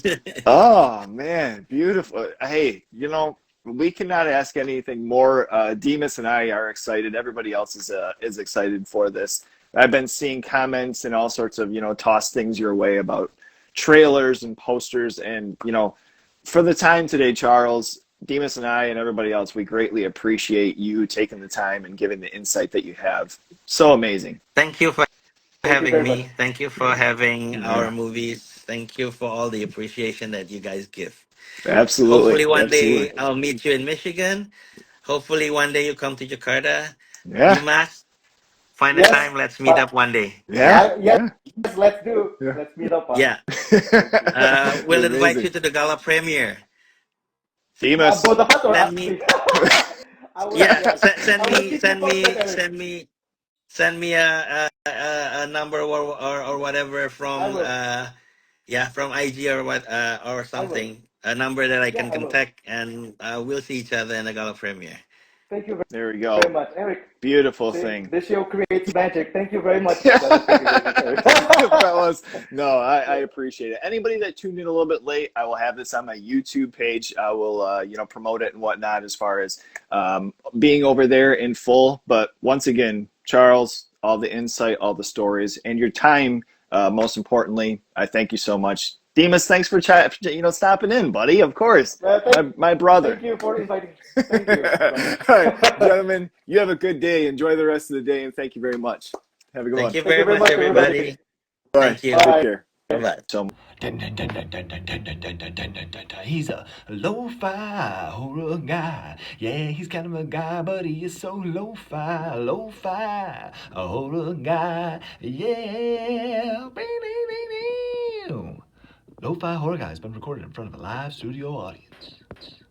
Oh man, beautiful. Hey, we cannot ask anything more. Demas and I are excited. Everybody else is excited for this. I've been seeing comments and all sorts of toss things your way about trailers and posters, and for the time today, Charles, Demas and I and everybody else, we greatly appreciate you taking the time and giving the insight that you have. So amazing. Thank you for Thank you having very much. me. Thank you for having our Yeah, movies. Thank you for all the appreciation that you guys give. absolutely, Hopefully, one absolutely. day I'll meet you in Michigan. Hopefully, one day you come to Jakarta. Yeah, Dimas, find a Yes, time. Let's meet but up one day. yeah, yes, yeah, let's do. yeah. Let's meet up. Yeah. Thank you. We'll invite Amazing. you to the gala premiere. Both Demas. of us or Send us me, three? I will. yeah, Yes, I will keep you posted, Eric. send me a number or whatever I from will. from IG or what or I will. something, a number that I Yeah, can I will. contact, and we'll see each other in the gala premiere. Thank you There we go. very much, Eric. Beautiful See, thing. this show creates magic. Thank you very much. Yeah. Thank you very much, Eric. Fellas, no, I appreciate it. Anybody that tuned in a little bit late, I will have this on my YouTube page. I will, promote it and whatnot as far as being over there in full. But once again, Charles, all the insight, all the stories, and your time, most importantly, I thank you so much. Dimas, thanks for stopping in, buddy. Of course, my brother. Thank you for inviting. Thank you, brother. All right, gentlemen, you have a good day. Enjoy the rest of the day, and thank you very much. Have a good Thank one. you Thank you very very much, much, everybody. everybody. Bye. Thank you. Take Bye. care. Bye-bye. So He's a lo-fi horror guy. Yeah, he's kind of a guy, but he is so lo-fi, a horror guy. Yeah. Lo-fi horror guy has been recorded in front of a live studio audience.